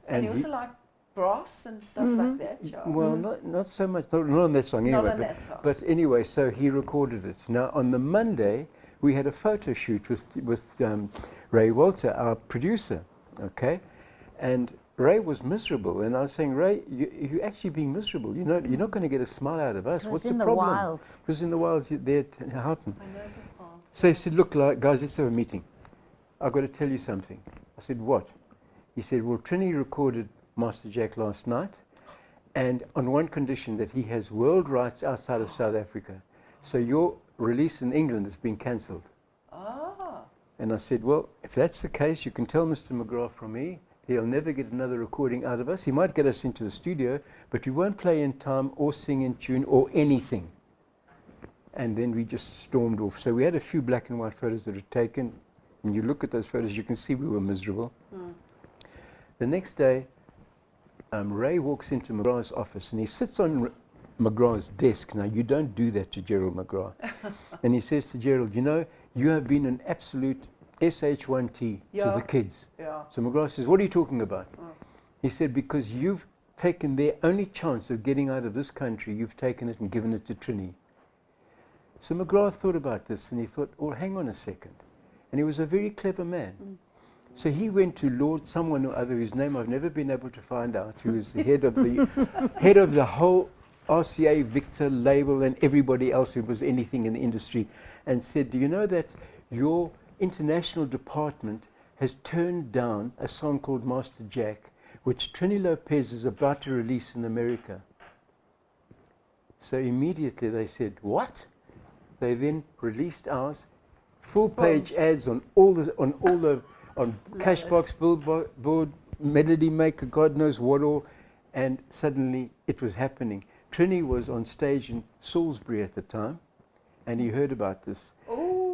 And he also liked brass and stuff like that. Yeah. Well, not so much, not on that song Not anyway. on but, that song. but anyway, so he recorded it. Now, on the Monday, we had a photo shoot with Ray Walter, our producer, okay? And Ray was miserable, and I was saying, Ray, you're actually being miserable. You're not going to get a smile out of us. It was What's in the the problem? wilds. It was in the wilds there at Houghton. I know the part. So he said, look, guys, let's have a meeting. I've got to tell you something. I said, what? He said, well, Trini recorded Master Jack last night, and on one condition, that he has world rights outside of South Africa. So your release in England has been cancelled. Ah. And I said, well, if that's the case, you can tell Mr. McGrath from me, he'll never get another recording out of us. He might get us into the studio, but we won't play in time or sing in tune or anything. And then we just stormed off. So we had a few black and white photos that were taken. And you look at those photos, you can see we were miserable. The next day, Ray walks into McGrath's office, and he sits on McGrath's desk. Now, you don't do that to Gerald McGrath. And he says to Gerald, you know, you have been an absolute SH1T to Yeah. the kids. Yeah. So McGrath says, what are you talking about? He said, because you've taken their only chance of getting out of this country, you've taken it and given it to Trini. So McGrath thought about this, and he thought, well, hang on a second. And he was a very clever man. So he went to Lord someone or other, whose name I've never been able to find out, who was the head of the whole RCA Victor label and everybody else who was anything in the industry, and said, do you know that your international department has turned down a song called Master Jack, which Trini Lopez is about to release in America? So immediately they said, what? They then released ours, full page ads on Cashbox, Billboard, Melody Maker, God knows what all, and suddenly it was happening. Trini was on stage in Salisbury at the time, and he heard about this.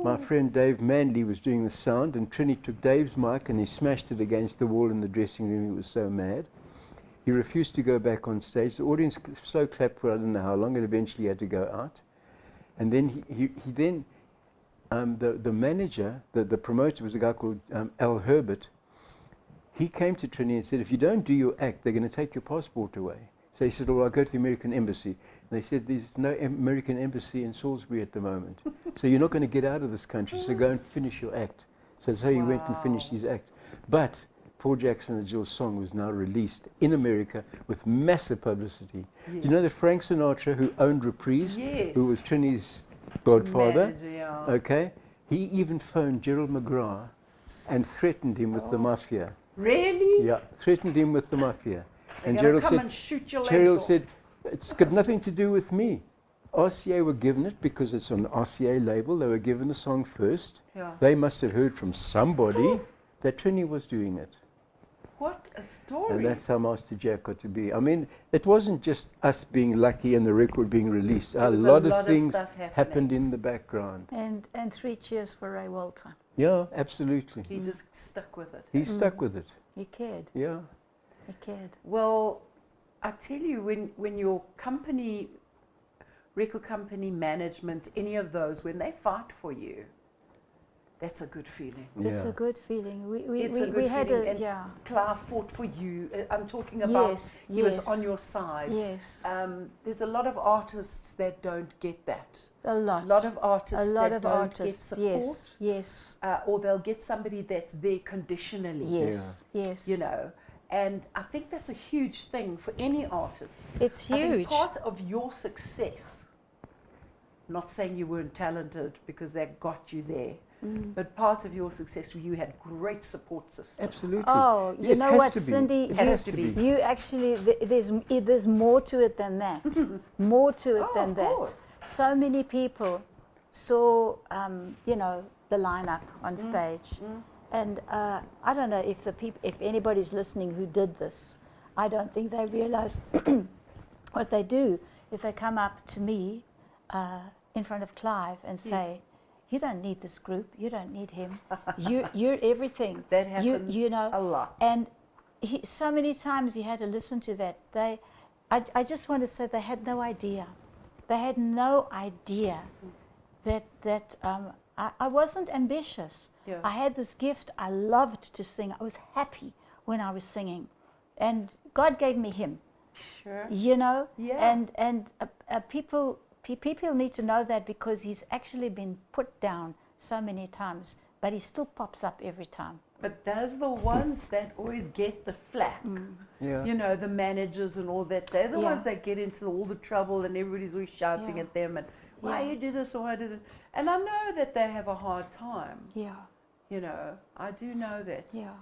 My friend Dave Manley was doing the sound, and Trini took Dave's mic and he smashed it against the wall in the dressing room. He was so mad. He refused to go back on stage. The audience so clapped for I don't know how long, and eventually he had to go out. And then the manager, the promoter, was a guy called Al Herbert. He came to Trini and said, if you don't do your act, they're going to take your passport away. So he said, well, I'll go to the American Embassy. And they said, there's no American Embassy in Salisbury at the moment. So you're not going to get out of this country, so go and finish your act. So that's how he went and finished his act. But Paul Jackson and Jill's song was now released in America with massive publicity. Yes. Do you know that Frank Sinatra, who owned Reprise, Yes. who was Trini's godfather, Manager, yeah. okay, he even phoned Gerald McGrath and threatened him with the mafia. Really? Yeah, threatened him with the mafia. They're And gonna Gerald come said, and shoot your legs Gerald off. said, it's got nothing to do with me. RCA were given it because it's on the RCA label. They were given the song first. Yeah. They must have heard from somebody that Trini was doing it. What a story. And that's how Master Jack got to be. I mean, it wasn't just us being lucky and the record being released. A was lot a of lot of things stuff happening. happened in the background. And 3 cheers for Ray Walter. Yeah, absolutely. He just stuck with it. He stuck with it. He cared. Yeah. He cared. Well, I tell you, when your company, record company management, any of those, when they fight for you, that's a good feeling. It's Yeah. a good feeling. It's a good we had feeling. a, And yeah. Clive fought for you. I'm talking about Yes, he was yes. on your side. Yes. There's a lot of artists that don't get that. A lot. A lot of artists A lot that of don't artists. get support. Yes. Yes. Or they'll get somebody that's there conditionally. Yes. Yes. You know, and I think that's a huge thing for any artist. It's I think huge. part of your success, not saying you weren't talented because that got you there, but part of your success, you had great support systems. Absolutely. Oh, Yeah, you it know has what, to be. Cindy? It Has has to to be. be. You actually, there's more to it than that. More to it Oh, than of that. course. So many people saw, you know, the lineup on stage, and I don't know if anybody's listening who did this. I don't think they realize what they do if they come up to me in front of Clive and say, "You don't need this group. You don't need him. You're everything." That happens you know, a lot. And so many times he had to listen to that. I just want to say they had no idea. They had no idea that I wasn't ambitious. Yeah. I had this gift. I loved to sing. I was happy when I was singing, and God gave me him. Sure. You know, Yeah. and people need to know that because he's actually been put down so many times, but he still pops up every time. But those are the ones that always get the flack. Yeah. You know, the managers and all that. They're the Yeah. ones that get into all the trouble and everybody's always shouting Yeah. at them and why Yeah. you do this or why did it. And I know that they have a hard time. Yeah, You know, I do know that. yeah,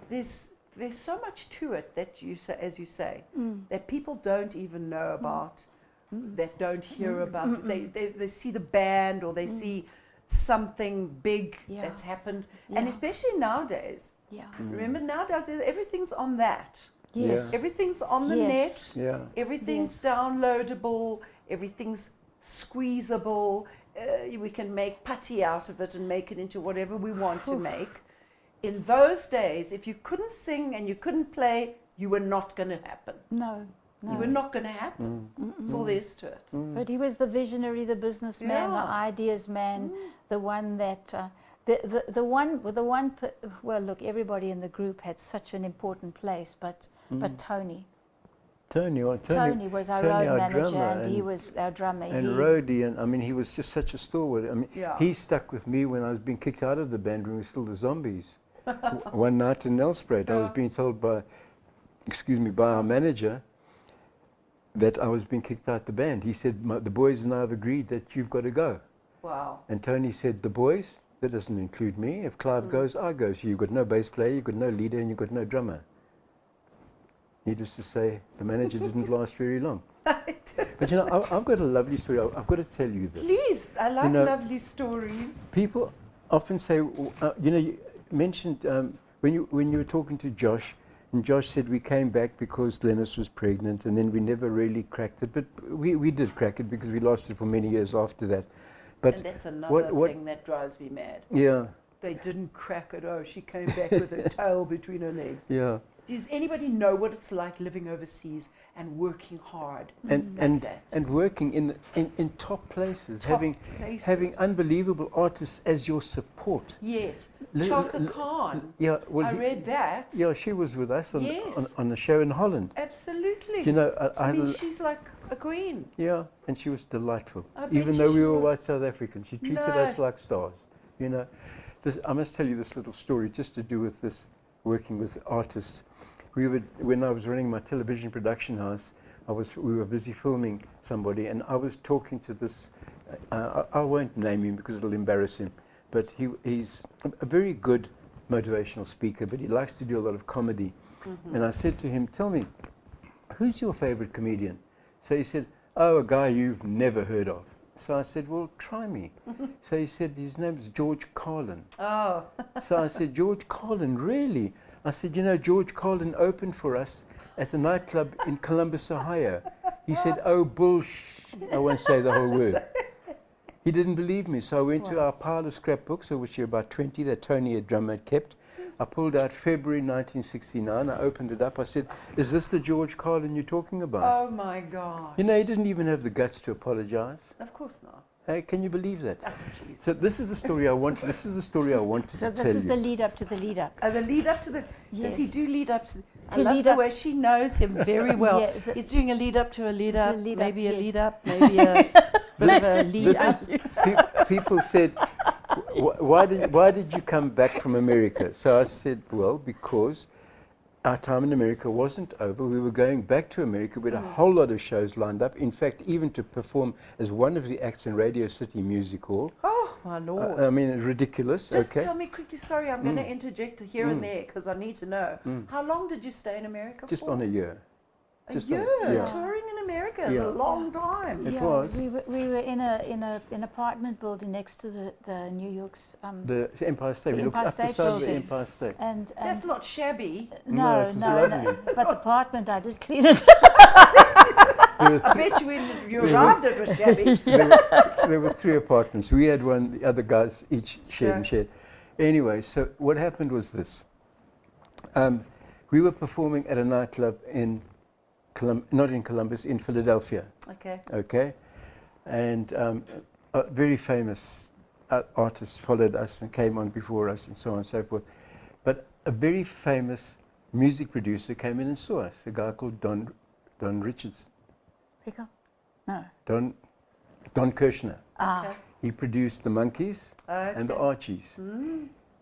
There's so much to it that you say, as you say, that people don't even know about, that don't hear about. They see the band or they see something big Yeah. that's happened, and Yeah. especially nowadays. yeah. Remember nowadays everything's on that. Yes. Yeah. Everything's on the Yes. net. Yeah. Everything's Yes. downloadable. Everything's squeezable. We can make putty out of it and make it into whatever we want to make. In those days, if you couldn't sing and you couldn't play, you were not going to happen. No, no. You were not going to happen. That's all there is to it. But he was the visionary, the businessman, the Yeah. ideas man, the one that, well, look, everybody in the group had such an important place, but Tony Tony was our Tony, road our manager, drummer, and he was our drummer. and He- Rhodey, and I mean, he was just such a stalwart. I mean, Yeah. he stuck with me when I was being kicked out of the band when we were still the Zombies. One night in Nelspruit, I was being told by our manager that I was being kicked out the band. He said, the boys and I have agreed that you've got to go. Wow. And Tony said, the boys? That doesn't include me. If Clive goes, I go. So you've got no bass player, you've got no leader, and you've got no drummer. Needless to say, the manager didn't last very long. But you know, I've got a lovely story. I've got to tell you this. Please, I like know- lovely stories. People often say, you know, you mentioned when you were talking to Josh, and Josh said we came back because Glenys was pregnant, and then we never really cracked it. But we did crack it because we lasted for many years after that. But And that's another thing that drives me mad. Yeah, They didn't crack it. Oh, she came back with her tail between her legs. yeah. Does anybody know what it's like living overseas and working hard And like that? and working in top places, Top having places. unbelievable artists as your support. Yes. Li- Chaka li- Khan. Yeah, well, I read that. Yeah, she was with us Yes. on the show in Holland. Absolutely. You know, I mean, she's like a queen. yeah, and she was delightful. I bet Even you though we she were was. white South Africans, she treated No. us like stars. You know, I must tell you this little story just to do with this working with artists. When I was running my television production house, we were busy filming somebody, and I was talking to this. I won't name him because it'll embarrass him, but he's a very good motivational speaker, but he likes to do a lot of comedy. And I said to him, "Tell me, who's your favorite comedian?" So he said, Oh, a guy you've never heard of. So I said, well, try me. So he said, his name is George Carlin. Oh. So I said, George Carlin, really? I said, you know, George Carlin opened for us at the nightclub in Columbus, Ohio. He said, oh, I won't say the whole word. He didn't believe me, so I went to our pile of scrapbooks, of which were about 20 that Tony, a drummer, had kept. I pulled out February 1969. I opened it up. I said, is this the George Carlin you're talking about? Oh my God. You know, he didn't even have the guts to apologize. Of course not. Hey, can you believe that? Oh, please. So this is the story I want. This is the story I wanted So to tell this is you. the lead up to the lead up. The lead up to the. Yes. Does he do lead up to? I To love lead the up- way she knows him very well. Yeah, He's doing a lead up to a lead To up, a lead up, maybe a yes. lead up, maybe a bit of a lead This up. is, people said, why did you come back from America? So I said, well, because our time in America wasn't over. We were going back to America. We had a whole lot of shows lined up. In fact, even to perform as one of the acts in Radio City Music Hall. Oh my Lord. I mean, ridiculous. Just okay. tell me quickly, sorry, I'm going to interject here and there because I need to know. How long did you stay in America Just for? on a year. A just year. on- yeah. Touring in America is Yeah. a long time. It was. We were in an apartment building next to the New York's The Empire State. the We looked Empire up the State side of the buildings. Empire State. and That's not shabby. No, it no, was no, lovely. but the apartment I did clean it. There were I bet you when you arrived it was shabby. there were 3 apartments. We had one, the other guys each shared and shared. Anyway, so what happened was this. We were performing at a nightclub in, not in Columbus, in Philadelphia. Okay. Okay? And a very famous artists followed us and came on before us and so on and so forth. But a very famous music producer came in and saw us, a guy called Don Richards. Rico? No. Don Kirshner. Okay. He produced the Monkees and the Okay. Archies.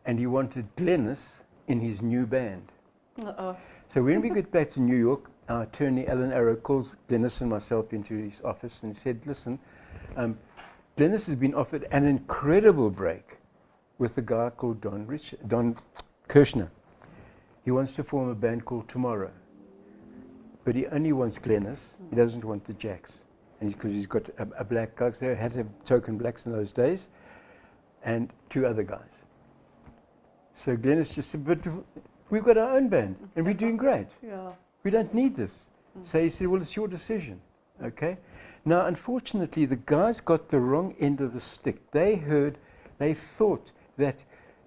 And he wanted Glennis in his new band. Uh-oh. So when we get back to New York, our attorney, Alan Arrow, calls Glennis and myself into his office and said, listen, Glennis has been offered an incredible break with a guy called Don Kirshner. He wants to form a band called Tomorrow. But he only wants Glennis. He doesn't want the Jacks. And because he's got a black guy, they had to have token blacks in those days, and 2 other guys. So Glennis just said, but we've got our own band, and we're doing great. Yeah. We don't need this. So he said, well, it's your decision. Okay? Now, unfortunately, the guys got the wrong end of the stick. They thought that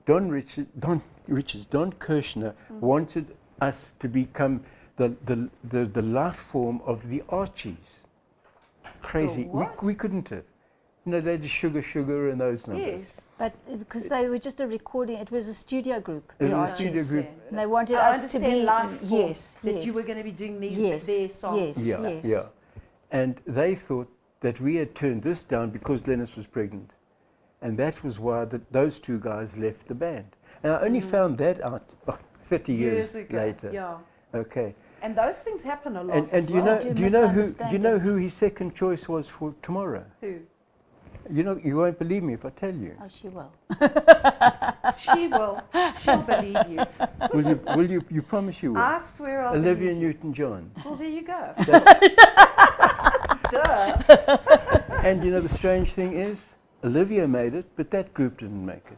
Don Kirshner wanted us to become the life form of the Archies. Crazy. what? We couldn't have. You know, they had Sugar and those numbers. Yes. But because they were just a recording, it was a studio group. It the was a Archies. studio group. And they wanted I us to understand be life form, yes, that yes. you were going to be doing these Yes, their songs. yes. and Yeah, stuff. yeah. And they thought that we had turned this down because Glennis was pregnant. And that was why those 2 guys left the band. And I only found that out 30 years ago. later. Yeah. Okay. And those things happen a lot. And as do you well. know Do do you know who misunderstanding. his second choice was for Tomorrow? Who? You know, you won't believe me if I tell you. Oh, she will. She will. She'll believe you. Will you? You promise you will. I swear I'll Olivia believe you. Newton-John. Well, there you go. That's- Duh. and you know the strange thing is, Olivia made it, but that group didn't make it.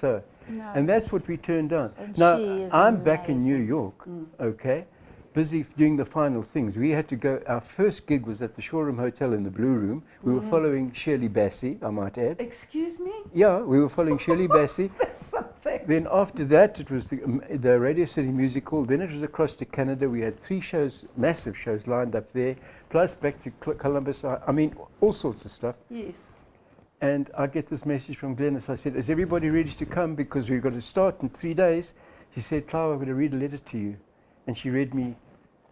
So, No. and that's what we turned down. And Now, she is I'm back in New amazing. York, okay, busy doing the final things. We had to go, our first gig was at the Shoreham Hotel in the Blue Room. We were following Shirley Bassey, I might add. Excuse me? Yeah, we were following Shirley Bassey. That's something. Then after that, it was the Radio City Music Hall. Then it was across to Canada. We had 3 shows, massive shows lined up there, plus back to Columbus. I mean, all sorts of stuff. Yes. And I get this message from Glennis. I said, is everybody ready to come? Because we've got to start in 3 days. She said, Clive, I'm going to read a letter to you. And she read me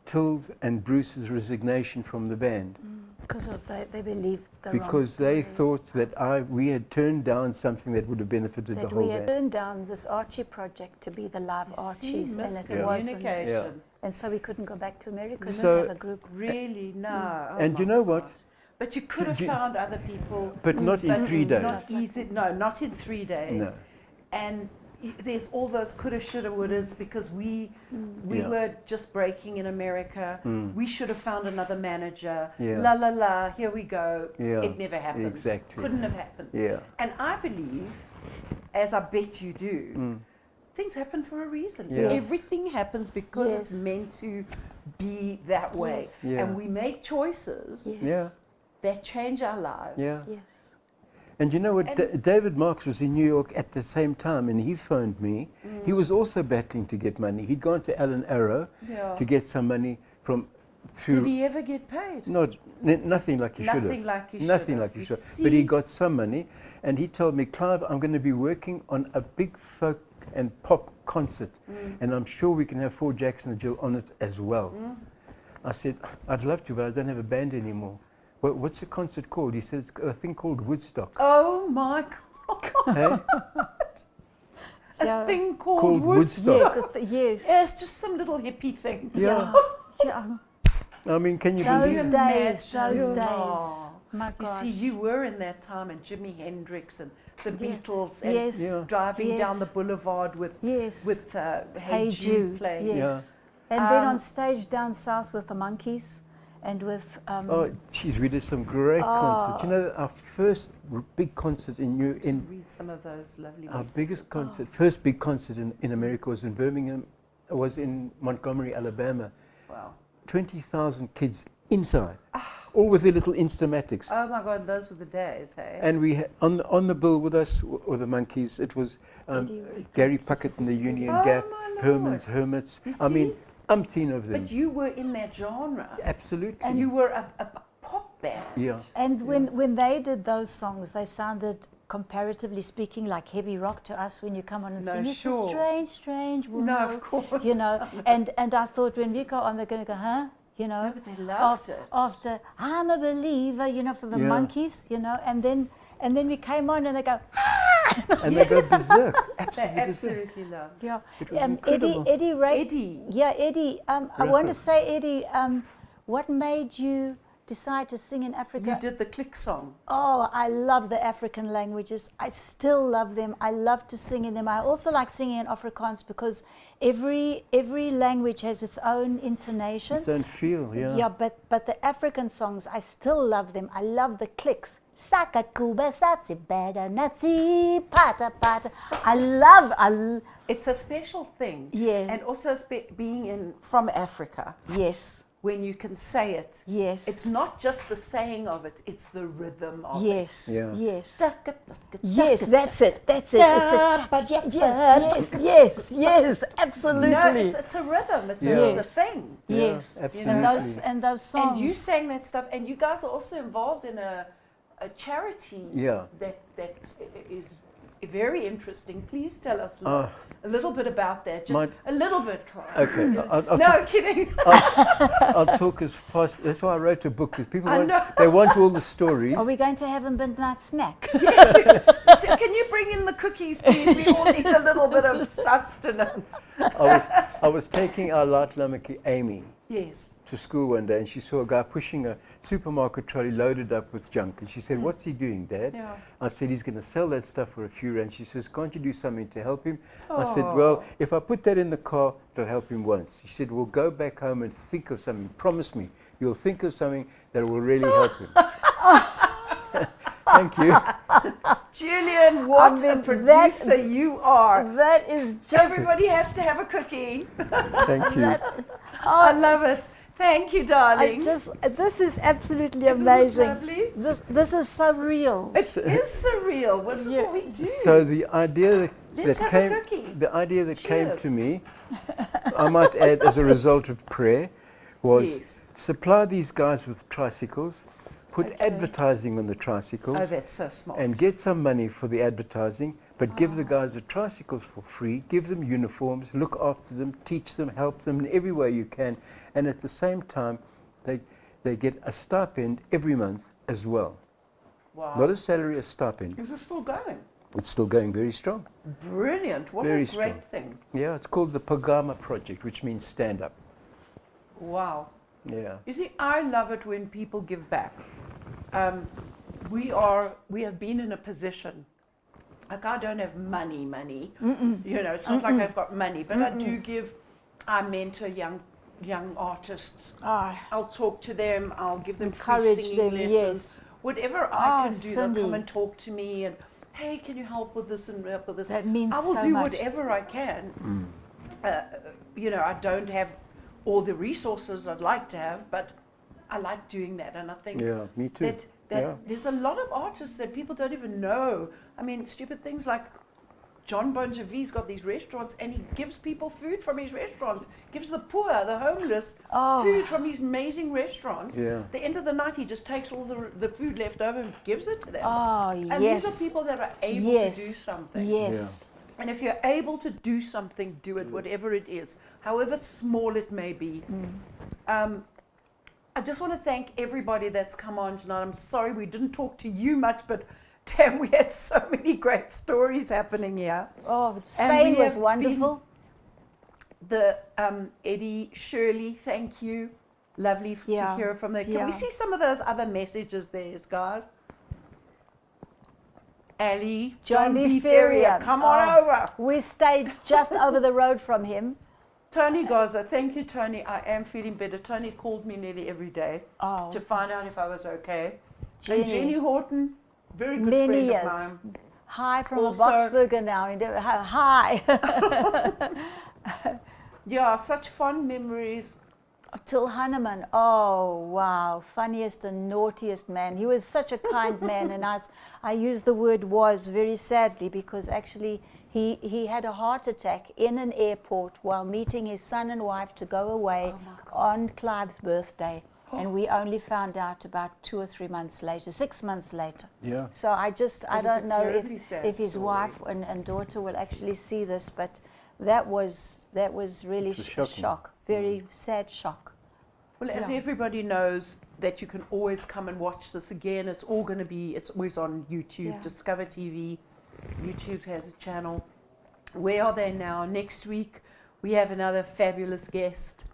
Till's and Bruce's resignation from the band. Because of they believed the Because wrong they story. thought that we had turned down something that would have benefited the that whole we had band. turned down this Archie project to be the live Archies, and it wasn't. Miscommunication. Yeah. And so we couldn't go back to America So- as a group. Really? No. Oh And my you know what? gosh. But you could have Do you- found other people. But not in but 3 days. Not easy. No, not in 3 days. No. And there's all those coulda, shoulda, wouldas because we Yeah. were just breaking in America. We should have found another manager. Yeah. La la la, here we go. Yeah, It never happened. exactly. Couldn't have happened. Yeah. And I believe, as I bet you do, things happen for a reason. Yes. Everything happens because it's Yes. meant to be that way. Yes. Yeah. And we make choices Yes. Yeah. that change our lives. Yeah. Yes. And you know what? And- David Marks was in New York at the same time, and he phoned me. He was also battling to get money. He'd gone to Alan Arrow Yeah. to get some money from through. Did he ever get paid? Nothing like he should have. Nothing like he should Nothing have. like he You should have. But he see? got some money, and he told me, Clive, I'm going to be working on a big folk and pop concert, and I'm sure we can have 4 Jackson and Jill on it as well. I said, I'd love to, but I don't have a band anymore. What's the concert called? He says, a thing called Woodstock. Oh my God. Hey? A thing called, Called Woodstock. Woodstock. Yes. Yeah, it's just some little hippie thing. Yeah. Yeah. I mean, can you Those believe Can it? you days, imagine? those days. Oh. My You God. see, you were in that time, and Jimi Hendrix and the Beatles, and Yes. Yeah. driving Yes. down the boulevard with Yes. Hey Jude playing. Yes. Yeah. And then Um, on stage down south with the Monkeys and with Oh, geez, we did some great concerts. You know, our first big concert Read some of those lovely our messages. biggest concert, first big concert in America was in Birmingham, was in Montgomery, Alabama. Wow. 20,000 kids inside, all with their little Instamatics. Oh my God, those were the days, hey? And we had, on the bill with us were the Monkeys. It was Gary Puckett and the Union Oh, Gap, my Herman's Lord. Hermits. You I mean, see? umpteen of them. But you were in that genre. Absolutely. And You were a pop band. Yeah. and when they did those songs, they sounded comparatively speaking like heavy rock to us when you come on and No, sing. It's sure. a strange, strange world. No, of course. You know, and I thought when we go on, they're going to go, huh? You know, No, but they loved it. after I'm a believer, you know, for the Yeah. Monkeys, you know, and then we came on and they go, And they go berserk. They Absolutely berserk. absolutely loved. yeah. It was incredible. Eddie Ray. Eddie. Yeah, Eddie. I want to Rafa. say, Eddie, what made you decide to sing in Africa? You did the click song. Oh, I love the African languages. I still love them. I love to sing in them. I also like singing in Afrikaans because every language has its own intonation. Its own feel, yeah. Yeah, but the African songs, I still love them. I love the clicks. Sakakuba satsi baga natsi pata pata. It's a special thing. Yeah. And also being from Africa, Yes, when you can say it. yes. It's not just the saying of it, it's the rhythm of Yes, Yeah. yes. it. Yes, that's it. It's a yes, absolutely. No, it's a rhythm. It's Yeah. a thing. Yes, absolutely. and those songs. And you sang that stuff, and you guys are also involved in a charity Yeah. that is very interesting. Please tell us Ah. a little bit about that. Just My- a little bit, Clive. Okay, No, kidding. I'll talk as fast. That's why I wrote a book, because people I want, know. they want all the stories. Are we going to have a midnight snack? So can you bring in the cookies, please? We all need a little bit of sustenance. I was taking our light lamaki, Amy, Yes. to school one day, and she saw a guy pushing a supermarket trolley loaded up with junk. And she said, "What's he doing, Dad?" Yeah. I said, "He's going to sell that stuff for a few rand." She says, "Can't you do something to help him?" I said, "Well, if I put that in the car, it'll help him once." She said, "Well, go back home and think of something. Promise me, you'll think of something that will really help him." Thank you. Julian, what a mean, producer you are. That is just. Everybody has to have a cookie. Thank you. I love it. Thank you, darling. This is absolutely Isn't this amazing. lovely? This is so real. It is surreal. This is what we do. So the idea Let's that have a came, cookie. the idea that came to Cheers. me, I might add, as a result of prayer, was Yes. supply these guys with tricycles, put advertising on the tricycles, Oh, that's so smart. and get some money for the advertising, but give the guys the tricycles for free, give them uniforms, look after them, teach them, help them in every way you can, and at the same time, they get a stipend every month as well. Wow. Not a salary, a stipend. Is it still going? It's still going very strong. Brilliant. What Very a great strong. thing. Yeah, it's called the Pagama Project, which means stand up. Wow. Yeah. You see, I love it when people give back. We have been in a position like I don't have money. You know, it's not like I've got money, but I do give. I mentor young artists. I'll talk to them. I'll give them free Encourage singing them, lessons. yes. Whatever I can do, they'll Cindy. come and talk to me and, hey, can you help with this and help with this? That means I will so do much. whatever I can. You know, I don't have all the resources I'd like to have, but I like doing that, and I think Yeah, me too. that there's a lot of artists that people don't even know. I mean, stupid things like John Bon Jovi's got these restaurants, and he gives people food from his restaurants, gives the poor, the homeless, food from his amazing restaurants. Yeah. At the end of the night, he just takes all the food left over and gives it to them. And Yes. these are people that are able Yes. to do something. Yes. And if you're able to do something, do it, whatever it is, however small it may be. I just want to thank everybody that's come on tonight. I'm sorry we didn't talk to you much, but damn, we had so many great stories happening here. Oh, Spain we was have wonderful. The Eddie, Shirley, thank you. Lovely to Yeah. hear from them. Can Yeah. we see some of those other messages there, guys? Ali, John B. Ferrier, come on over. We stayed just over the road from him. Tony Gaza, thank you, Tony. I am feeling better. Tony called me nearly every day to find out if I was okay. Jenny. And Jenny Horton, very good Many friend years. of mine. Hi from Also- a Boxburger now. Hi. Yeah, such fond memories. Till Hanneman, oh wow, funniest and naughtiest man. He was such a kind man, and I use the word was very sadly because actually he had a heart attack in an airport while meeting his son and wife to go away on Clive's birthday. And we only found out about 2 or 3 months later, 6 months later. Yeah. So I is don't a know terribly sad if his story. wife and daughter will actually see this, but that was really It was a shocking. shock, very sad shock. Well, as Yeah. everybody knows, that you can always come and watch this again. It's always on YouTube, Yeah. Discover TV. YouTube has a channel. Where are they now? Next week, we have another fabulous guest.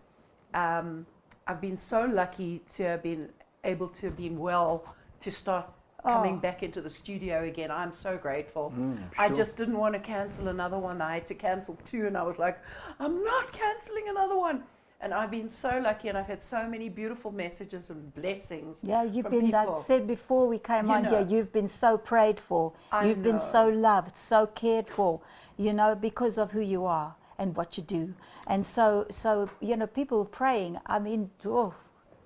I've been so lucky to have been able to have been well to start coming back into the studio again. I'm so grateful. I sure. just didn't want to cancel another one. I had to cancel 2, and I was like, I'm not canceling another one. And I've been so lucky, and I've had so many beautiful messages and blessings. Yeah, you've from been, like people. said before we came You on here, know. you've been so prayed for. I You've been know. so loved, so cared for, you know, because of who you are and what you do. And so you know, people praying, I mean,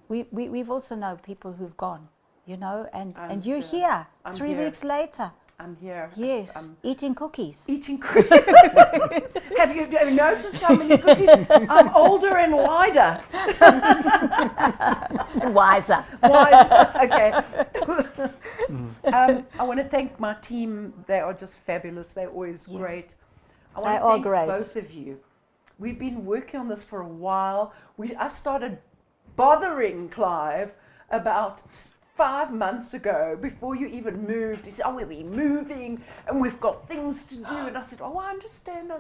we've also known people who've gone, you know, and you're understand. here I'm 3 here. weeks later. I'm here. Yes, I'm eating cookies. eating cookies. Have you noticed how many cookies? I'm older and wider. Wiser. Wise. Okay. I want to thank my team. They are just fabulous. They're always great. I want They to are thank great. both of you. We've been working on this for a while. I started bothering Clive about 5 months ago, before you even moved. He said, oh, we'll be moving and we've got things to do. And I said, oh, I understand.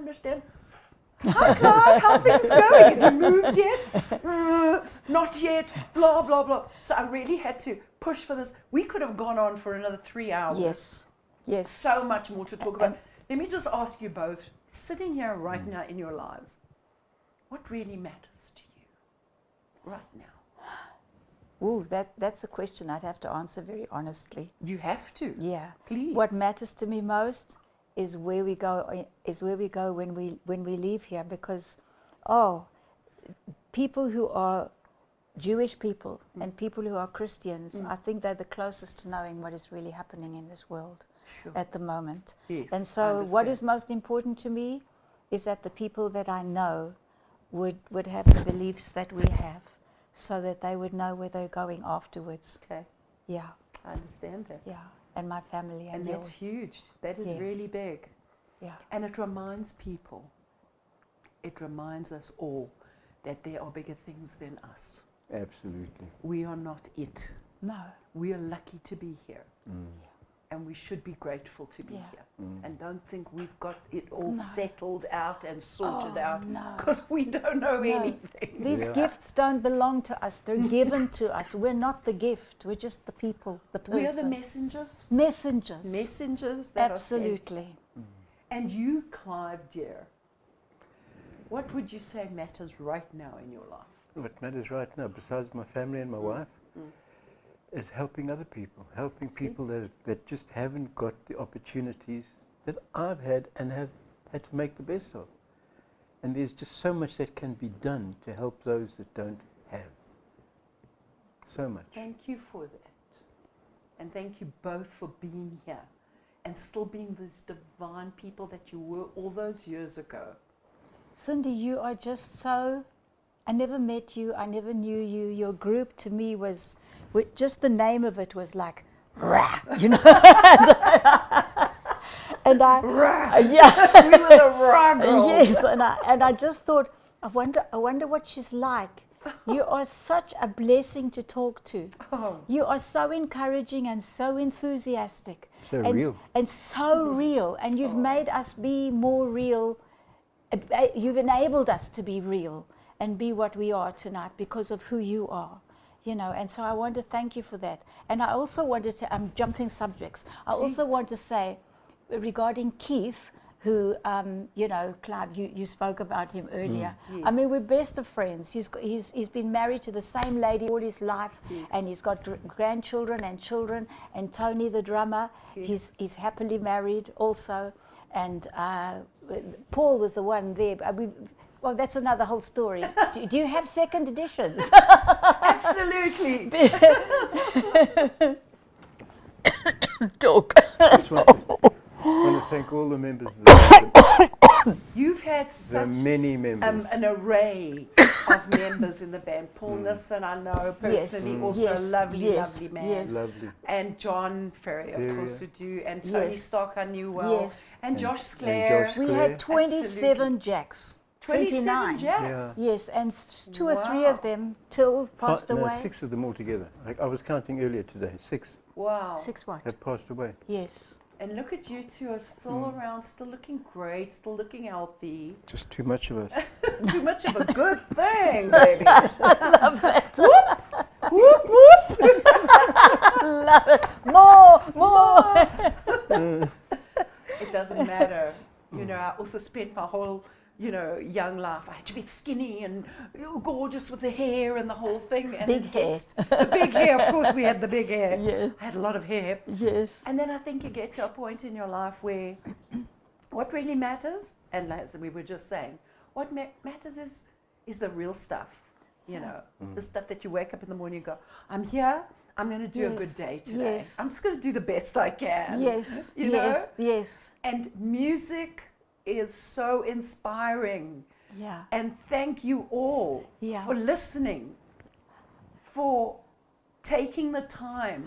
Hi, Clive, how are things going? Have you moved yet? Not yet, blah, blah, blah. So I really had to push for this. We could have gone on for another 3 hours. Yes. So much more to talk about. Let me just ask you both, sitting here right now in your lives, what really matters to you right now? Ooh, that's a question I'd have to answer very honestly. You have to. Yeah. Please. What matters to me most is where we go. When we leave here, because people who are Jewish people and people who are Christians, I think they're the closest to knowing what is really happening in this world at the moment. Yes, and I so, what is understand. most important to me is that the people that I know would have the beliefs that we have, so that they would know where they're going afterwards. Okay, Yeah, I understand that. yeah. And my family and And that's yours. huge. That is Yes. really big. Yeah. And it reminds people, it reminds us all that there are bigger things than us. Absolutely. We are not it. No. We are lucky to be here. and we should be grateful to be Yeah. here. And don't think we've got it all No. settled out and sorted Oh, out, no. because we don't know No. anything. These Yeah. gifts don't belong to us. They're given to us. We're not the gift. We're just the people, the person. We are the messengers. messengers. Messengers that are sent. Absolutely. And you, Clive, dear, what would you say matters right now in your life? What matters right now, besides my family and my wife, is helping other people, helping people that just haven't got the opportunities that I've had and have had to make the best of. And there's just so much that can be done to help those that don't have. So much. Thank you for that. And thank you both for being here and still being these divine people that you were all those years ago. Cindy, you are just so. I never met you. I never knew you. Your group to me was just the name of it was like, rah, you know. And I, Rah. yeah, We were the raw girls. yes, and I just thought, I wonder what she's like. You are such a blessing to talk to. Oh, You are so encouraging and so enthusiastic. So and, real. And so real. And you've made us be more real. You've enabled us to be real and be what we are tonight because of who you are. You know, and so I want to thank you for that. And I also wanted to, I'm jumping subjects. I also Please. want to say regarding Keith, who, you know, Clive, you spoke about him earlier. I mean, we're best of friends. He's been married to the same lady all his life, and he's got grandchildren and children. And Tony, the drummer, he's happily married also. And Paul was the one there. Well, that's another whole story. Do you have second editions? absolutely. Dog. Just want to thank all the members of the band. You've had There are such many members. an array of members in the band. Paul Nissen, I know personally, also Yes. a lovely, Yes. lovely man. Yes. Lovely. And John Ferry, of course, who do, and Tony Yes. Stock, I knew well, Yes. and Josh And Sclair. Josh We Claire. had 27 jacks. 27 29. jacks. Yes, and two or three Wow. of them till passed No, away. 6 of them altogether. I was counting earlier today. 6 Wow. 6 what? have passed away. Yes. And look at you two are still around, still looking great, still looking healthy. Just too much of us. Too much of a good thing, baby. Love that. Whoop, whoop. Love it. More. It doesn't matter. You know, I also spent my whole, young life. I had to be skinny and gorgeous with the hair and the whole thing. And Big it gets- The big hair, of course, we had the big hair. Yes. I had a lot of hair. Yes. And then I think you get to a point in your life where what really matters, and as we were just saying, what matters is the real stuff. You know, the stuff that you wake up in the morning and go, I'm here, I'm going to do a Yes. good day today. Yes. I'm just going to do the best I can. Yes. You yes. know? Yes. And music is so inspiring. Yeah. And thank you all Yeah. for listening, for taking the time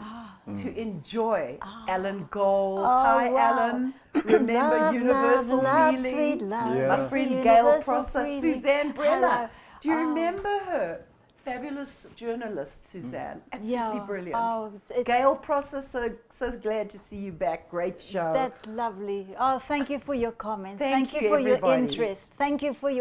to enjoy Alan Gold. Oh, Hi, wow. Alan. Remember Love, Universal love, Healing? sweet love. Yeah. My friend Universal Gail Prosser, Healing. Suzanne Brenner. Hello. Do you Oh. remember her? Fabulous journalist, Suzanne. Absolutely Yeah. brilliant. Oh, it's, Gail Prosser, so glad to see you back. Great show. That's lovely. Oh, thank you for your comments. Thank you you, for your everybody. interest. Thank you for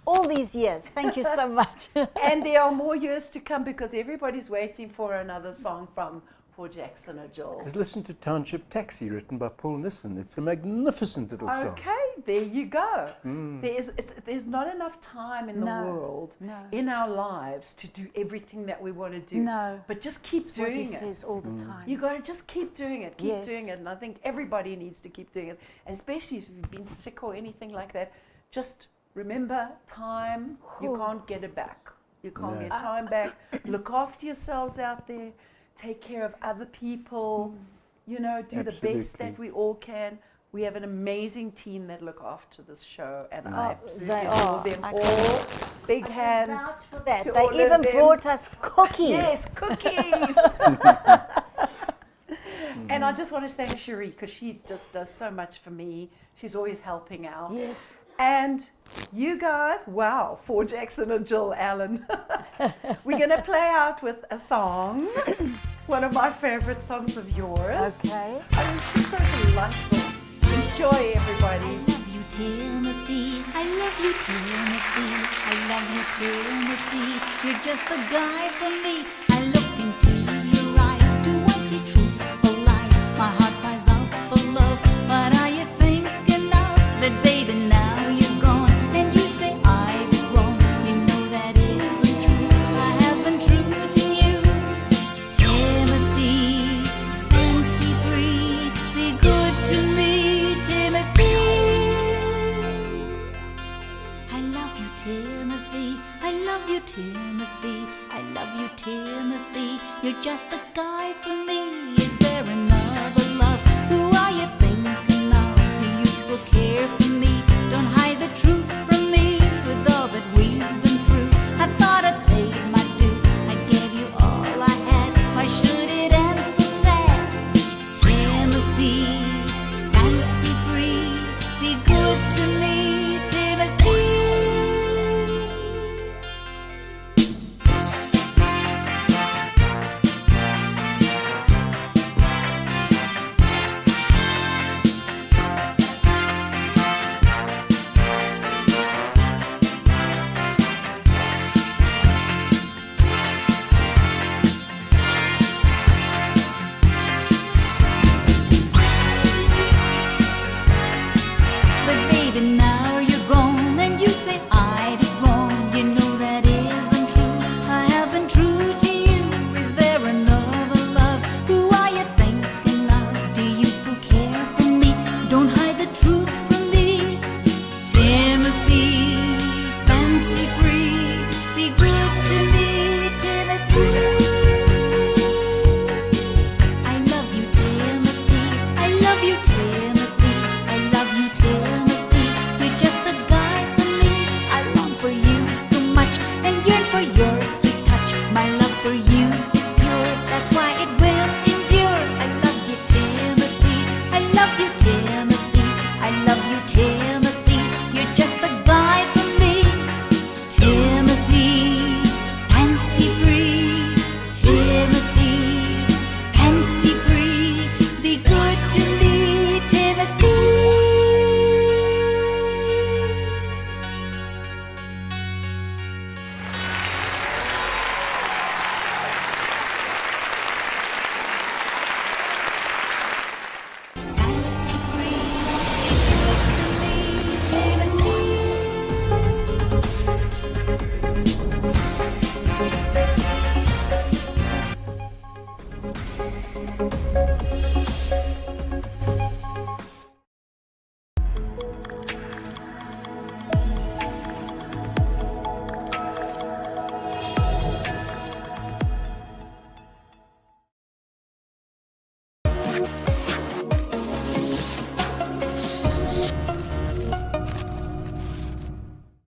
all these years. Thank you so much. And there are more years to come because everybody's waiting for another song from Poor Jackson or Jill. Just listen to Township Taxi, written by Paul Nissen. It's a magnificent little song. Okay, there you go. There's not enough time in the No, world, no. in our lives, to do everything that we want to do. No. But just keep That's what he doing it. says all the time. You got to just keep doing it, keep Yes. doing it. And I think everybody needs to keep doing it. And especially if you've been sick or anything like that, just remember time, you Whew. can't get it back. You can't No. get time back. Look after yourselves out there. Take care of other people. You know, do the best Absolutely. that we all can. We have an amazing team that look after this show, and I Oh, absolutely they adore are. them I all. Big I can hands. vouch for that. to They all of even them. brought us cookies. Yes, cookies. And I just want to thank Cherie because she just does so much for me. She's always helping out. Yes. And you guys, wow, for Jackson and Jill Allen. We're going to play out with a song. one of my favorite songs of yours. Okay. It's just so delightful. Enjoy, everybody. I love you, Timothy. I love you, Timothy. I love you, Timothy. You're just the guy for me. I look into your eyes. Do I see truthful lies? My heart cries out for love. What are you thinking of? That baby, now you're gone. And you say I did wrong. You know that isn't true. I have been true to you. Timothy, fancy free. Be good to me, Timothy. I love you, Timothy. I love you, Timothy. I love you, Timothy. You're just the guy for me. Is there another love? Who are you thinking of? Do you still care for me? Don't hide the truth from me. With all that we've been through, I thought I paid my due. I gave you all I had. Why should it end so sad? Timothy, fancy free. Be good to me, Timothy. But baby, now you're gone and you say